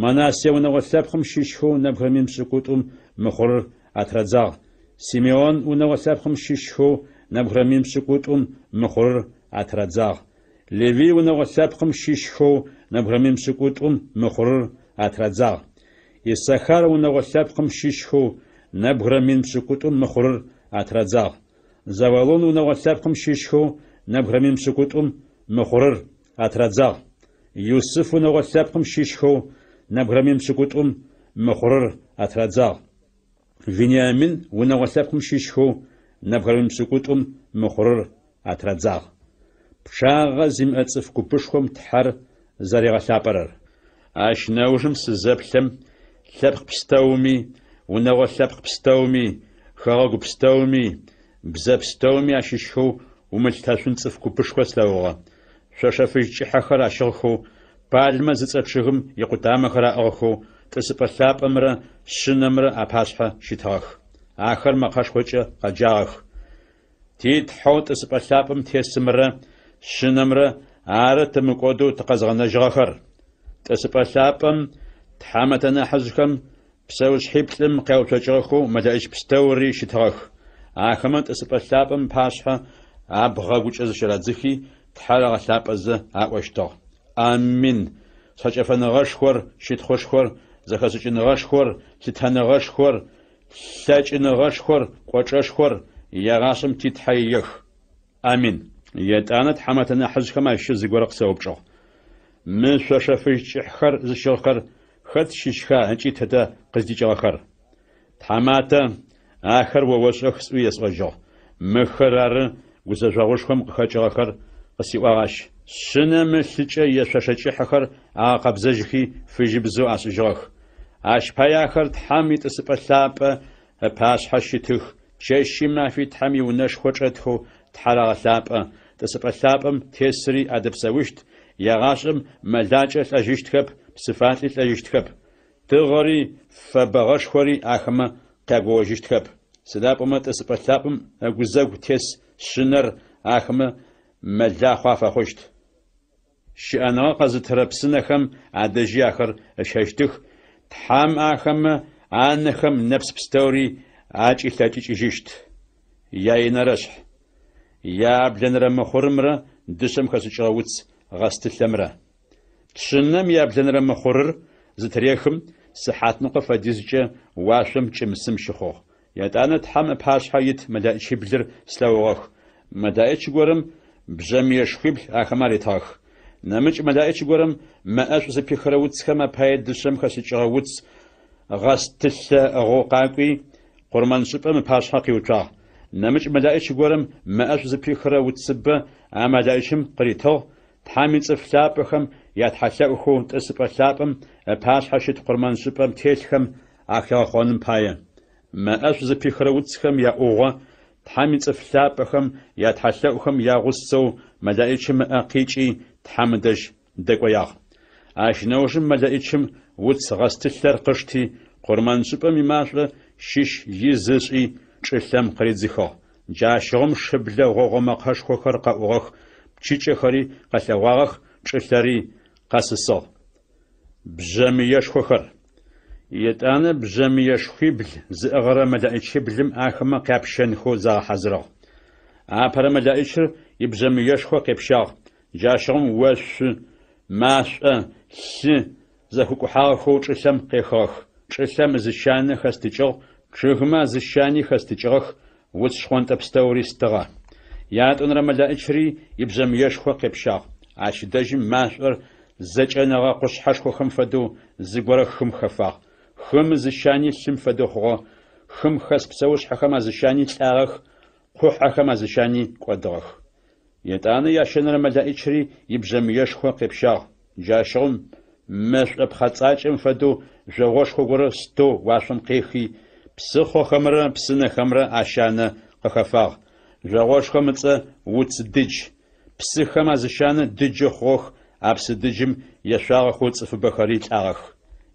Манасие унагъолъапхъым щищхэу нэбгырэ мин пшӏыкӏутӏум мыхъурыр атырадзагъ. Симеон унагъолъапхъым щищхэу нэбгырэ мин пшӏыкӏутӏум мыхъурыр атырадзагъ. Леви унагъолъапхъым щищхэу нэбгырэ мин пшӏыкӏутӏум мыхъурыр атырадзагъ. Исахар унагъолъапхъым щищхэу нэбгырэ мин пшӏыкӏутӏум мыхъурыр атырадзагъ. Завалон унагъолъапхъым щищхэу нэбгырэ мин пшӏыкӏутӏум мыхъурыр атырадзагъ. Юсыф унагъолъапхъым щищхэу нэбгырэ мин пшӏыкӏутӏум мыхъурыр атырадзагъ. Вениамин унагъолъапхъым щищхэу нэбгырэ мин пшӏыкӏутӏум мыхъурыр атырадзагъ. Пчъагъэ зимыӏэ цӏыф гупышхом Тхьэр зэригъэлъапӏэрэр. Ащ нэужым сызэплъэм лъэпкъ пстэуми, унэгъо лъэпкъ пстэуми, хэгъэгу пстэуми, бзэ пстэуми ащыщхэу умылътэшъун цӏыф гупышхо слъэгъугъэ. Шъошэфыжь кӏыхьэхэр ащыгъхэу, пальмэ зыцӏэпшыгым икъутамэхэр аӏыгъэхэу, тӏысыпӏэ лъапӏэмрэ шъынэмрэ апашъхьэ щытыгъэх. Ахэр мэкъэшхокӏэ къэджагъэх. Титхьэу тӏысыпӏэ лъапӏэм тесымрэ шъынэмрэ ары тымыкӏодэу тыкъэзгъэнэжьыгъэхэр. Тӏысыпӏэ лъапӏэм тхьэмэтэ нахьыжъхэм псэушъхьиплӏым къеуцокӏыгъэхэу мэлэӏэкӏ пстэури щытыгъэх. Ахэмэ тӏысыпӏэ лъапӏэм пашъхьэ абгъэгукӏэ зыщырадзыхи Тхьэр гъэлъапӏэзэ аӏощтыгъ. Амин. Шъхьэкӏэфэныгъэшхор, щытхъушхор, зэхэсыкӏыныгъэшхор, лъытэныгъэшхор, лъэкӏыныгъэшхор, кӏочӏэшхор ягъашъэм титхьаех. Амин. Етӏанэ тхьэмэтэ нахьыжъхэм ащ зыгорэ къысэупчӏыгъ. Мы шъошэфыжь кӏыхьхэр зыщыгъэхэр хэт щыщха ыкӏи тэдэ къыздикӏыгъэхэр? Тхьэматэ ахэр ошӏэх сӏуи есӏожьыгъ. Мыхэр ары гузэжъогъушхом къыхэкӏыгъэхэр къысиӏуагъащ. Шъынэмэ лъыкӏэ ешъошэ кӏыхьэхэр агъэкъэбзэжьхи фыжьыбзэу ашӏыжьыгъэх. Ащ паяхэр Тхьэм итӏысыпӏэ лъапӏэ пашъхьэ щытых. Чэщи мафи Тхьэм иунэшхо чӏэтхэу Тхьэр агъэлъапӏэ. Тӏысыпӏэ лъапӏэм тесыри адэпсэущт. Ягъашӏэм мэлакӏэ лӏэжьыщтхэп, псыфалӏи лӏэжьыщтхэп. Тыгъэри фэбэгъэшхори ахэмэ къягуожьыщтхэп. Сыда пӏомэ тӏысыпӏэ лъапӏэм гузэгу тес шъынэр ахэмэ мэлахъуа фэхъущт. Щыӏэныгъэ къэзытырэ псынэхэм адэжьи ахэр ышэщтых. Тхьэм ахэмэ анэхэм нэпс пстэури акӏи лъэкӏыкӏыжьыщт. Яинэрэшъхь. Яблэнэрэ мыхъурымрэ дышъэм хэсыкӏыгъэ уц гъэстылъэмрэ. Шъынэм яблэнэрэ мыхъурыр зытырехым сыхьатныкъо фэдизкӏэ уашъом кӏымсым щыхъугъ. Етӏанэ Тхьэм пашъхьэ ит мэлэӏэчиблыр слъэгъугъэх. Мэлэӏэч горэм бжъэмыешхуибл ахэмэ аритыгъэх. Нэмыкӏ мэлэӏэч горэм мэӏэшӏу зыпихырэ уцхэм апае дышъэм хэсыкӏыгъэ уц гъэстылъэ ӏыгъоу къакӏуи къурмэн шӏыпӏэм пашъхьэ къиуцуагъ. Нэмыкӏ мэлэӏэч горэм мэӏэшӏу зыпихырэ уцыбэ мэлэӏэчым къыритыгъ. Тхьэм ицӏыф лъапӏэхэм ятхьэлъэӏухэу тӏысыпӏэ лъапӏэм пашъхьэ щыт къурмэн шӏыпӏэм телъхэм ахегъэхъоным пае. Мэӏэшӏу зыпихырэ уцхэм яӏугъэ Тхьэм ицӏыф лъапӏэхэм ятхьэлъэӏухэм ягъусэу мэлэӏэчым къикӏи Тхьэм дэжь дэкӏоягъ. Ащ нэужым мэлэӏэчым уц гъэстылъэр къышти къурмэн шӏыпӏэм имашӏо щыщ изышӏи чӏылъэм къыридзыхыгъ. Джащыгъом шыблэ гъогъо мэкъэшхохэр къэӏугъэх. Пчыкӏэхэри къэлъэгъуагъэх. Чӏылъэри къэсысыгъ. Бжъэмыешхохэр. Етӏанэ бжъэмыешхуибл зыӏыгъэрэ мэлэӏэчиблым ахэмэ къяпщэнхэу загъэхьазырыгъ. Апэрэ мэлэӏэчыр ибжъэмыешхо къепщагъ. Джащыгъом ошъу, машӏо, лъы зэхукӏухьагъэхэу чӏылъэм къехыгъэх. Чӏылъэм зыщанэ хэстыкӏыгъ. Чъыгмэ зыщани хэстыкӏыгъэх. Уц шхъонтӏэ пстэури стыгъэ. Ятӏонэрэ мэлэӏэчри ибжъэмыешхо къепщагъ. Ащ дэжьым машӏор зэкӏэныгъэ къушъхьэшхохэм фэдэу зыгорэ хым хэфагъ. Хым зыщани лъым фэдэу хъугъэ. Хым хэс псэушъхьэхэм азыщани лӏагъэх. Къухьэхэм азыщани кӏодыгъэх. Етӏанэ ящэнэрэ мэлэӏэчри ибжъэмыешхо къепщагъ. Джащыгъом мэшӏо пхъэцӏакӏэм фэдэу жъогъошхо горэ стоу уашъом къехи псыхъохэмрэ псынэхэмрэ ащанэ къыхэфагъ. Жъогъошхом ыцӏэ уц дыдж. Псыхэм азыщанэ дыджэ хъугъэх. Апсы дыджым ешъуагъэхэу цӏыфыбэхэри лӏагъэх.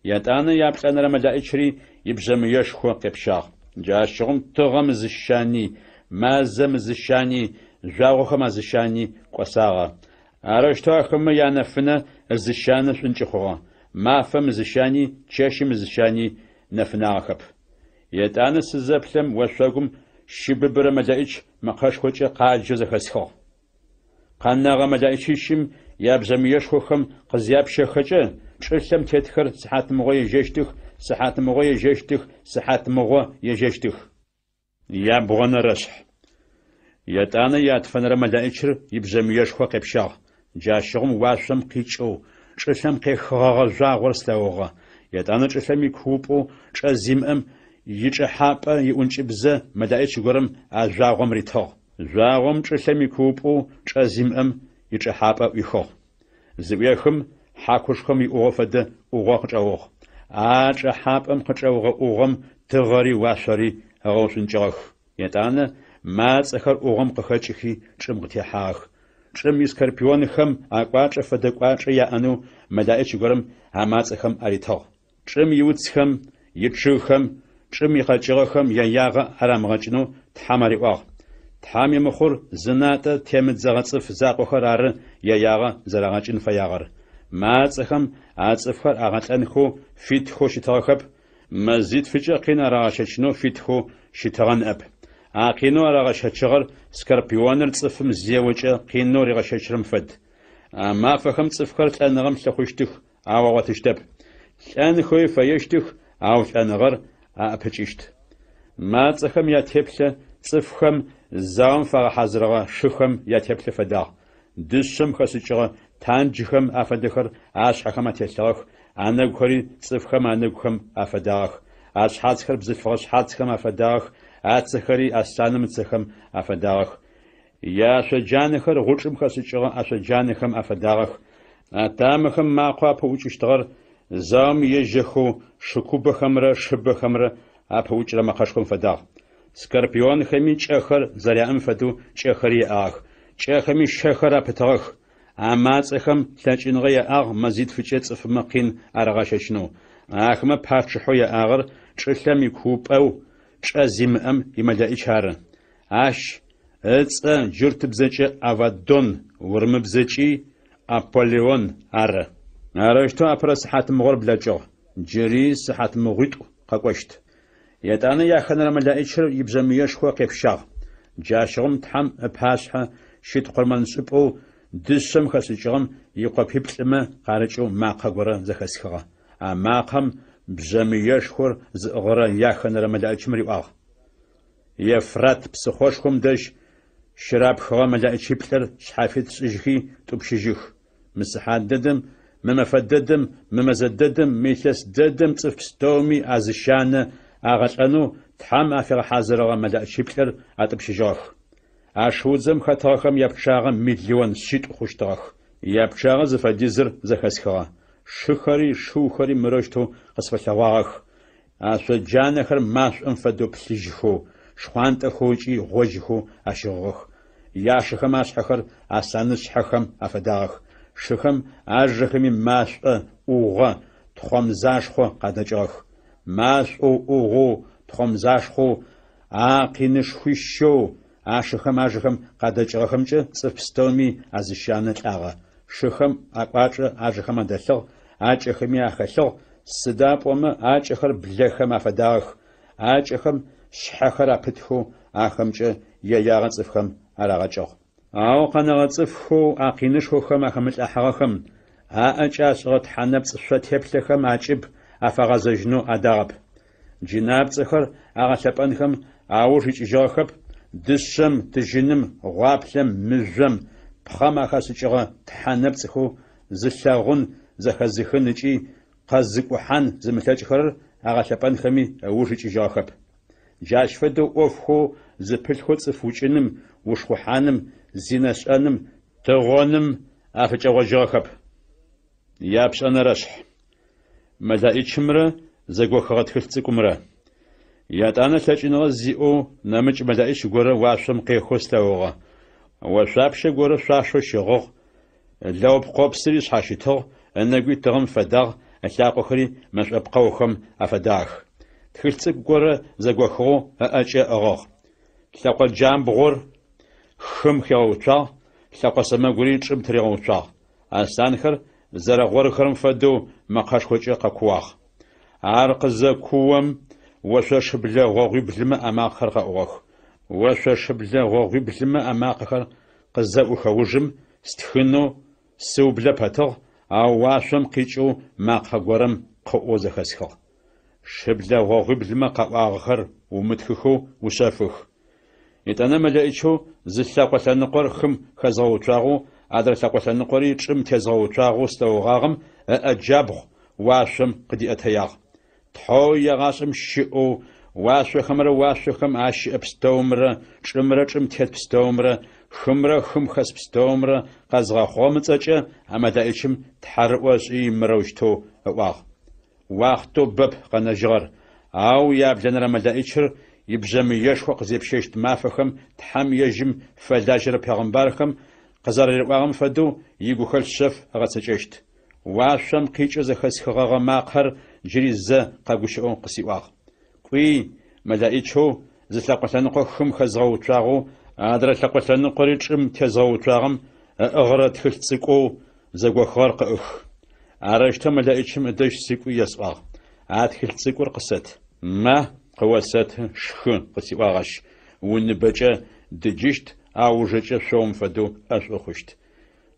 Етӏанэ яплӏэнэрэ мэлэӏэчри ибжъэмыешхо къепщагъ. Джащыгъом тыгъэм зыщани, мазэм зыщани, жъуагъохэм азыщани кӏосагъэ. أرشتها خم يانفنا الزشان سنجخوا ما فم زشاني تشاشم زشاني نفناخب يتانا سزبلم وشاقم شببر مدائج مقاش خوچه قاعد جزخسخو قاناغا مدائجشم يابزم يشخوخم قزياب شخجه شلم تتخر سحات مغو يجشتخ سحات مغو يجشتخ سحات مغو يجشتخ يابغن رشح يتانا ياتفنر مدائجر يبزم يشخو قبشاغ جاشغم واشم قيچو شلم قيخغا زاغور ستاوغا يتانا شلم يكوبو شزيمم يجحابا يونچبزه مدائج غرم ازاغم ريتو زاغم شلم يكوبو شزيمم يجحابا يخو زبيخم حاكوشخم يوفد اوغخچاوغ اجحابم خچاوغ اوغم تغري واشري هغوشنچغ يتانا ماصخر اوغم قخچخي چمغتيحاغ شم يسكربيونخم اقواچ فدقواچ يانو مدائج غرم هماصخم اريتو شم يوتسخم يچخم شم يخچغخم ياغا ارامغچنو تحمريواغ تحامي مخور زناته تيمزغصف زاقوخر ار ياغا زراغچن فياغر ماصخم اصفخر اغاطنخو فيتخو شتاخب مزيد فيچقين اراغشچنو فيتخو شتغن اب اقينو اراغشچغر سكربيونر صفم زيوچه قينو ريغشچرم فد ما فخم صفخر تنغم لخوشتخ اوغتشتب ان خوي فيشتخ او تنغر ابچشت ماصخم ياتبله صفخم زام فحزرغه شخم ياتبله فدا دشم خسچغه تانجخم افدخر اشحخم اتلخ انغوري صفخم انغخم افداخ اشحاتخر بزفغش حاتخم افداخ اتسخري استانم تسخم افداخ يا شجانخر غوچم خسچغه اشجانخم افداخ اتامخم ماقوا پوچشتغر زام يجخو شكوبخمره شبخمره اپوچره مخشخم فدا سكربيون خمي چخر زريام فدو چخري اخ چخمي شخر اپتغ اماصخم تچينغي اغ مزيد فچت صفمقين ارغاششنو اخمه پاچخو يا اغر چلمي كوبو چزيمم يمدائچار اش اص جرتبزچ افادون ورمبزچي ابوليون ار نارشتو أبرس حاتم مغرب بلاجو جريس حاتم مغيط قاقوشت يتانا ياخنا ملائكة يبزم يشخو قبشاغ جاشغم تحم بحاسها شيت قرمان سبو دسم خسجغم يقب هبسما قارجو ماقا غورا زخسخغا ماقم بزم يشخور زغرا ياخنا ملائكة مريواغ يفرات بسخوشكم دش شراب خوا ملائكة بلر شحافيت سجخي تبشجخ مسحاددم ممفددم ممزددم ميلس ددم صفستومي ازشانه اغطنو تحم افر حاضرغه ملائكه اتبشجاخ اشوزم خطاخم يبشاغم مليون شيت خوشتاخ يبشاغ زفديزر زخسخا شخري شوخري مرشتو قصفلواخ اسجانخر ماش انفدو بسجخو شوانت خوجي غوجخو اشغخ ياشخم اشخر اسانش حخم افداخ شخم اجخمي ماش اوغا تخمزاشخو قدجاخ ماش اوغو تخمزاشخو اقينش خوشو اشخم اجخم قدجاخمچ صفستومي ازشانه اغا شخم اقاچ اجخم دلغ اجخمي اخلغ سداپوم اجخر بلخم افداخ اجخم شحخر اپتخو اخمچ يياغ صفخم اراغچاخ او قنغصفخو اقينشخو خم اخمل احغخم ااچاس غت حنب صفتبلخم اچب افغزجنو ادغب جناب صخر اغلبنخم اوشج جاخب دشم تجنم غابلم مزم بخما خسچغه تحنب صخو زشاغون زخزخنچي قزقحن زمتاچخر اغلبنخمي اوشج جاخب جاشفدو اوفخو زپلخو صفوچنم وشخوحانم زينشانم تغونم افچغوجاخب يابشانا رشح ملائكمره زغوخغت خلصكمره ياتانا تاچينغ زيو نمچ ملائك غوره واشم قيخوستاوغا وشابش غوره شاشو شغوغ لوب قوبسري شاشيتو انغوي تغم فداغ اخلاقخري مشابقوخم افداخ خلصك غوره زغوخو ااچ اغوغ تلاقل جام بغور خم خيوچا لقسم قري شم تريغو شاغ أستانخر زرغور خرم فدو مقاش خوجي قكواخ عرقز كوم وشش بلا غوغي بلما أما خرق أوغ وشش بلا غوغي بلما أما خر قزا وخوجم استخنو سو بلا باتغ أو واشم قيچو ماقا غورم قو زخسخ شبلا غوغي بلما قواغخر ومتخخو وشافخ يتانا ملايچو زلاقوتانقور خم خزاوچاغو ادر لاقوتانقوري چم تزاوچاغو ستوغاغم اجابغ واشم قدي اتياغ تحو يغاشم شئو واشو خمر واشو خم عاش ابستومر چمر چم تيت بستومر خمر خم خس بستومر قزغا خومصچه امدايچم تحرقوشي مروشتو واغ وقتو بب قنجغر او يابجنر ملايچر يبجم يشخو قزيبشيشت مافخم تحم يجم فلاجر پیغمبرخم قزار واغم فدو يغوخل شف غسچشت واشم قيچ زخسخغه ماقر جريز قغوشون قسيواغ قوي ملايچو زلاقتنقو خم خزغو چاغو ادر لاقتنقوري چم تزغو چاغم اغرت خلصقو زغوخر قخ عرشت ملايچم دش سيكو يسواغ عاد خلصقور قست ما قواسات شخ قسيواغش ونبجه دجشت او جچه شوم فدو اشخشت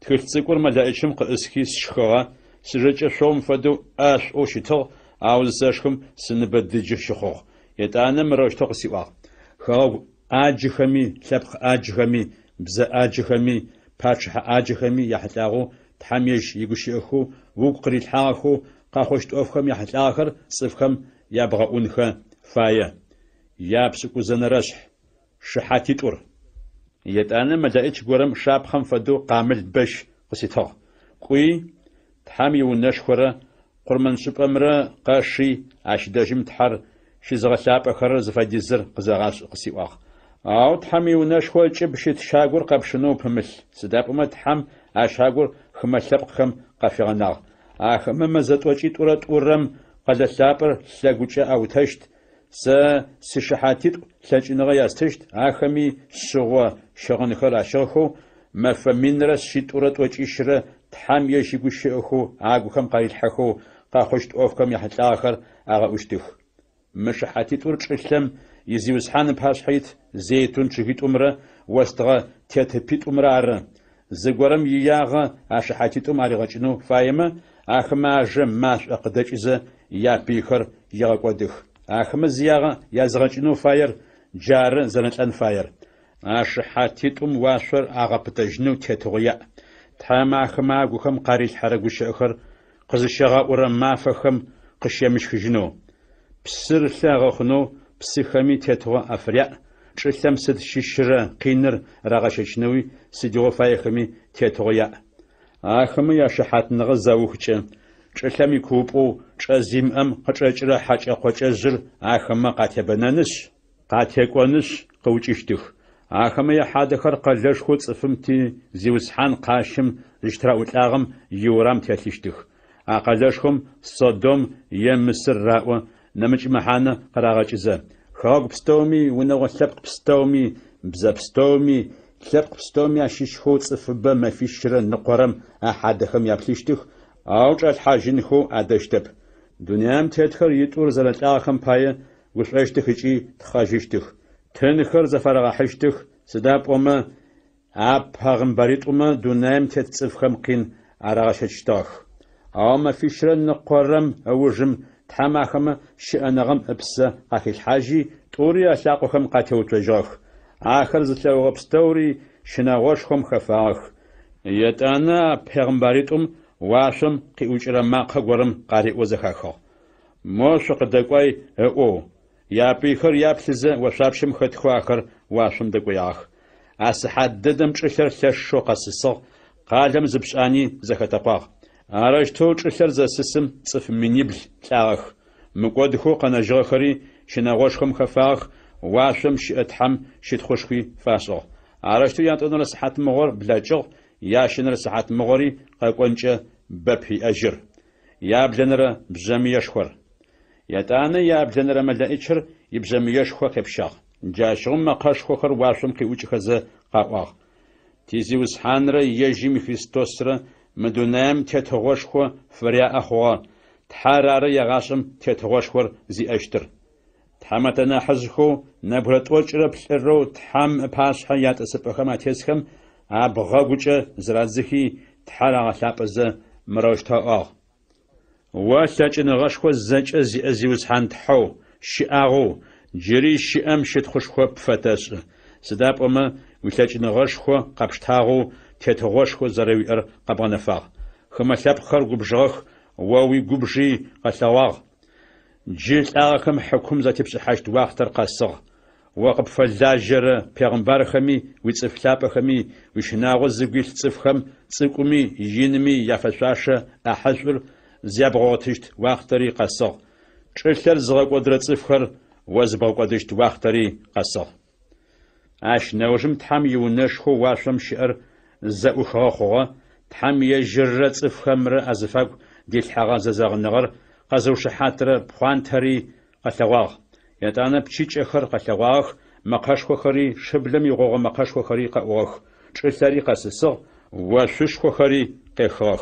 تخلصقور ملايچم قسكيس شخغا سجچه شوم فدو اش اوشيتو او زشخم سنبدجه شخو يتانا مروشتو قسيواغ خاو اجخمي لبخ اجخمي بز اجخمي پاچ اجخمي يحلاغو تحميش يغشيخو وقري الحاخو قاخوشت اوفخم يحلاخر صفخم يبغى انخه فايا يابسكو زنرشح شحاتي طور يتانا ملايچ غورم شابخم فدو قامل بش قسيتو قوي تحمي ونشخره قرمن شبمره قاشي اشدجم تحر شزغلاب اخر زفديزر قزغاش قسيواغ او تحمي ونشخو چبشت شاغور قبشنو بمل سدابما تحم اشاغور خملبخم قفيغناغ اخم مزتوچي طورت ورم قزلابر سلاغوچا او تشت سشحاتيت سلاچنغا ياستشت اخمي شغوا شغنخر اشخو مفمنرس شيطورت وچيشره تحم يشيغوشيخو اغوخم قايلحخو قاخوشت اوفكم يحلاخر اغا اشتخ مشحاتيت ورچلم يزيوسحان باشحيت زيتون چغيت عمره وستغا تيتبيت عمره زغورم يياغا اشحاتيتو ماريغچنو فايمه اخما جم ماش اقدچزه يا بيخر يغقودخ اخما زياغا يازغچنو فاير جار زنطن فاير اشحاتيتم واشر اغبتجنو تيتويا تما خما غوخم قاريل حرغوش اخر قزشغا ورم مافخم قشيمش خجنو بسر ثاغخنو بسخمي تيتوا افريا چلم سد شيشره قينر راغشچنوي سيدو فايخمي تيتويا اخمي يا شحات نغزاوخچه چلمي كوبو چزيم ام قچچره حاچه قچزر اخما قاتبننش قاتيقونش قوچشتخ اخمي حادخر قلش خو صفمتي زيوسحان قاشم اشتراوتلاغم يورام تيتشتخ اقلشخم صدوم يمسر راو نمچ محانه قراغچزه خاغ بستومي ونغ لبق بستومي بز بستومي لبق بستومي اشيش خو صفب ما فيشره نقرم احدخم يابليشتخ اوچ الحاجنخو ادشتب دنيام تيتخر يطور زلطاخم بايه وشاشتخچي تخاجشتخ تنخر زفرغ حشتخ سدابوما ابغمبريطوما دنيام تيتصفخم قين اراغشتخ اما فيشره نقرم اوجم تحماخم شأنغم ابسا قاكي الحاجي طوري اشاقوخم قاتوتوجاخ آخر زتلوغ بستوري شناغوشخم خفاخ يتانا پیغمبريتم واشم قيوچرا ماقه غورم قاري وزخاخو موشق دقوي او يا بيخر يا بسزه وشابشم خدخواخر واشم دقوياخ اسحددم چخر لشو قصص قالم زبشاني زخطاقاخ عرشتو چخر زسسم صف منيبل تلاغ مقودخو قناجخري شناغوشخم خفاخ واشم شئتحم شتخوشخي فاسو عرشتو يانتونر صحات مغور بلاجغ ياشنر صحات مغوري قاقونچه بپي اجر يا بلنر بجمي يشخور يتانا يا بلنر ملائچر يبجمي يشخو خبشاغ جاشغم مقاشخو خر واشم قيوچ خزه قاقاغ تيزي وسحانرا يجيم خريستوسرا مدونام تتغوشخو فريا أخوا تحرار يغاشم تتغوشخور زي أشتر تحمتنا حزخو نبرت وجر بسرو تحم باشا ياتسبخم أتيسخم أبغاقوجة زرازخي تحرار ثابزة مروشتا آغ واساج نغشخو زج زي وسحان تحو شئاغو جري شئم شتخوشخو بفتاس سداب أما وساج نغشخو قبشتاغو تتغوشخو زروير قبانفاغ خما ثاب خرقو بجغخ ووي قبجي قسواغ جيل آغاكم حكم ذاتي بسحاجت واختر قاسغ وقب فلاجر پیغمبر خمي ويتصفلاب خمي وشناغو زقيل تصفخم تصقومي ينمي يافشاشة أحزور زيابغوتشت واختري قاسغ چلتر زغاق ودر تصفخر وزبغاق ودشت واختري قاسغ اش نوجم تحم يونشخو واشم شئر زأوخاخوغا تحم يجر تصفخمر أزفاق ديل حاغا ززاغنغر قزو شحاتر بخوانتري قثواغ يتانا بچيچ اخر قثواغ مقاشخو خري شبلم يغوغ مقاشخو خري قواغ چلتري قسسغ وششخو خري قيخاغ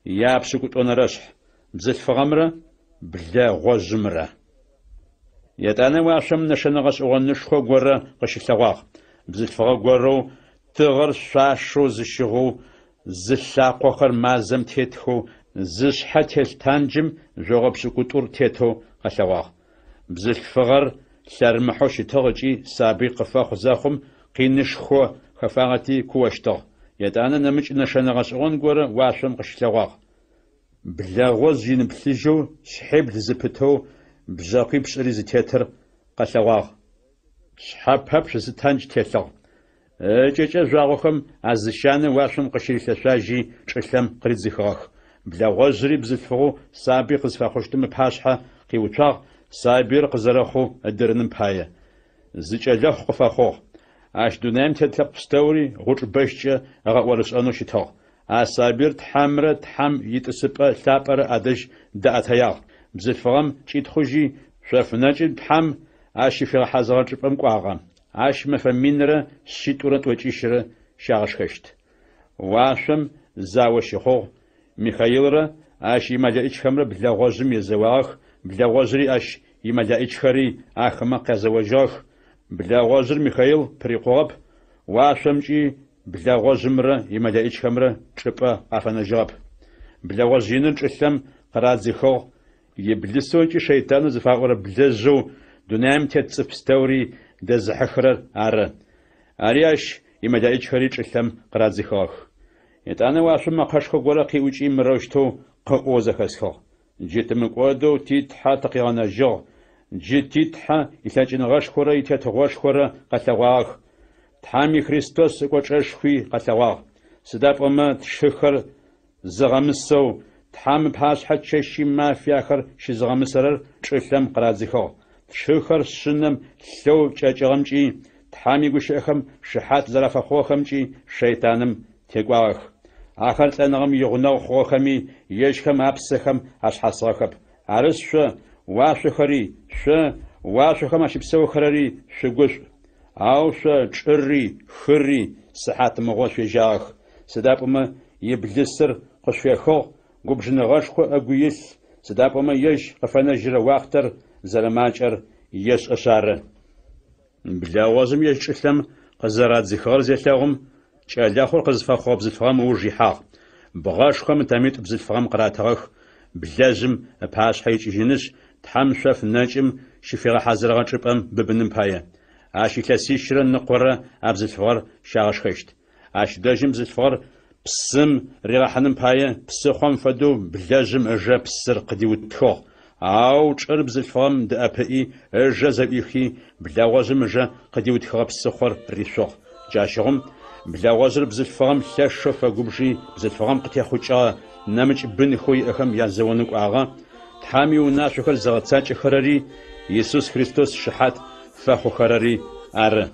يابسكوت ونرشح بزل فغمرة بلا غوزمرة يتانا واشم نشنغس اغنشخو غورا قشلواغ بزل فغا غورو تغر شاشو زشغو زشاقو خر مازم تيتخو زشحة تلتانجم جوغب سكوتور تيتو قشواغ بزل فغر سرمحوش تغجي سابق فاخ زاخم قينشخو خفاغتي كواشتغ يتانا نمج نشنغس اغنغورا واشم قشلواغ بلا غوز ينبلجو شحيب لزبتو بزاقي بشري زتيتر قشواغ شحاب هبش زتانج تيتغ جيجا زواغوخم عزشان واشم قشري لشاجي چلم قريزيخاغ بلا غوزري بزلفغو سابق زفاخوشتم باشحة قيوچاغ سابير قزرخو الدرنم باية زيجالخ قفاخوغ اش دونام تتلق ستوري غوش بشجة اغاورس انو شتاغ سابير تحمر تحم يتسبق ثابر ادج داتياغ بزلفغم چيت خوجي شفناجد تحم اشي في حزرج بمقواغم اش مفمينره شيتورت وچيشره شاغشخشت واشم زاوشخوغ ميخايلره اش يماجايچ خمره بلا غوزم يزواغ بلا غوزري اش يماجايچ خري اخما قزوجاغ بلا غوزر ميخايل بريقوب واشمجي بلا غوزمره يماجايچ خمره چپا افنجاب بلا غوزينن چلم قرازيخو يبلسوچ شيطان زفاغر بلزو دونام تتصف ستوري دزحخرر اره ارياش يماجايچ خري چلم قرازيخو يتانا واشم مقاشخو غورقي وچي مروشتو قوزخسخو جيتم قودو تيتحا تقيانا جو جيتيتحا يساجن غشخورا يتغوشخورا قثواغ تحامي خريستوس قوچشخي قثواغ سدابما تشخر زغمسو تحام باشحا تششي مافياخر شزغمسرر چلم قرازيخو تشخر شنم لو چاچغمچي تحامي گوشخم شحات زرافخوخمچي شيطانم تيقواغ آخر تنغم يغنو خوخمي يشخم أبسخم أشحصاخب عرس شو واشو خري شو واشو خم أشبسو خرري شغوش أو شو چرري خري صحات مغوش في جاغ سداب أما يبلسر خوش في خو قبجن غشخو أقويس سداب أما يش قفنا جرى واختر زلماجر يش أشار بلا وازم يش إسلام قزرات زخار زيتاغم شالاخور قزفاخو بزلفغم وجيحاغ بغاشخو متاميت بزلفغم قراتغخ بلازم باش حيج جنس تحم شاف ناجم شفيغ حازرغا چپم ببنم بايا اشي كاسيشرن نقره ابزلفغر شاغشخشت اش داجم زلفغر بسم ريراحنم بايا بسخوم فدو بلازم اجا بسر قديوتخو او چرب زلفغم دابي اجا زبيخي بلاوازم اجا قديوتخو بسخور ريشوغ جاشغم بلا غزر بزلفغم ثاشو فغبجي بزلفغم قتيخوچا نمج بن خوي اخم يازونق اغا تحامي وناشو كل زغتاچ خرري يسوع خريستوس شحات فخو خرري ار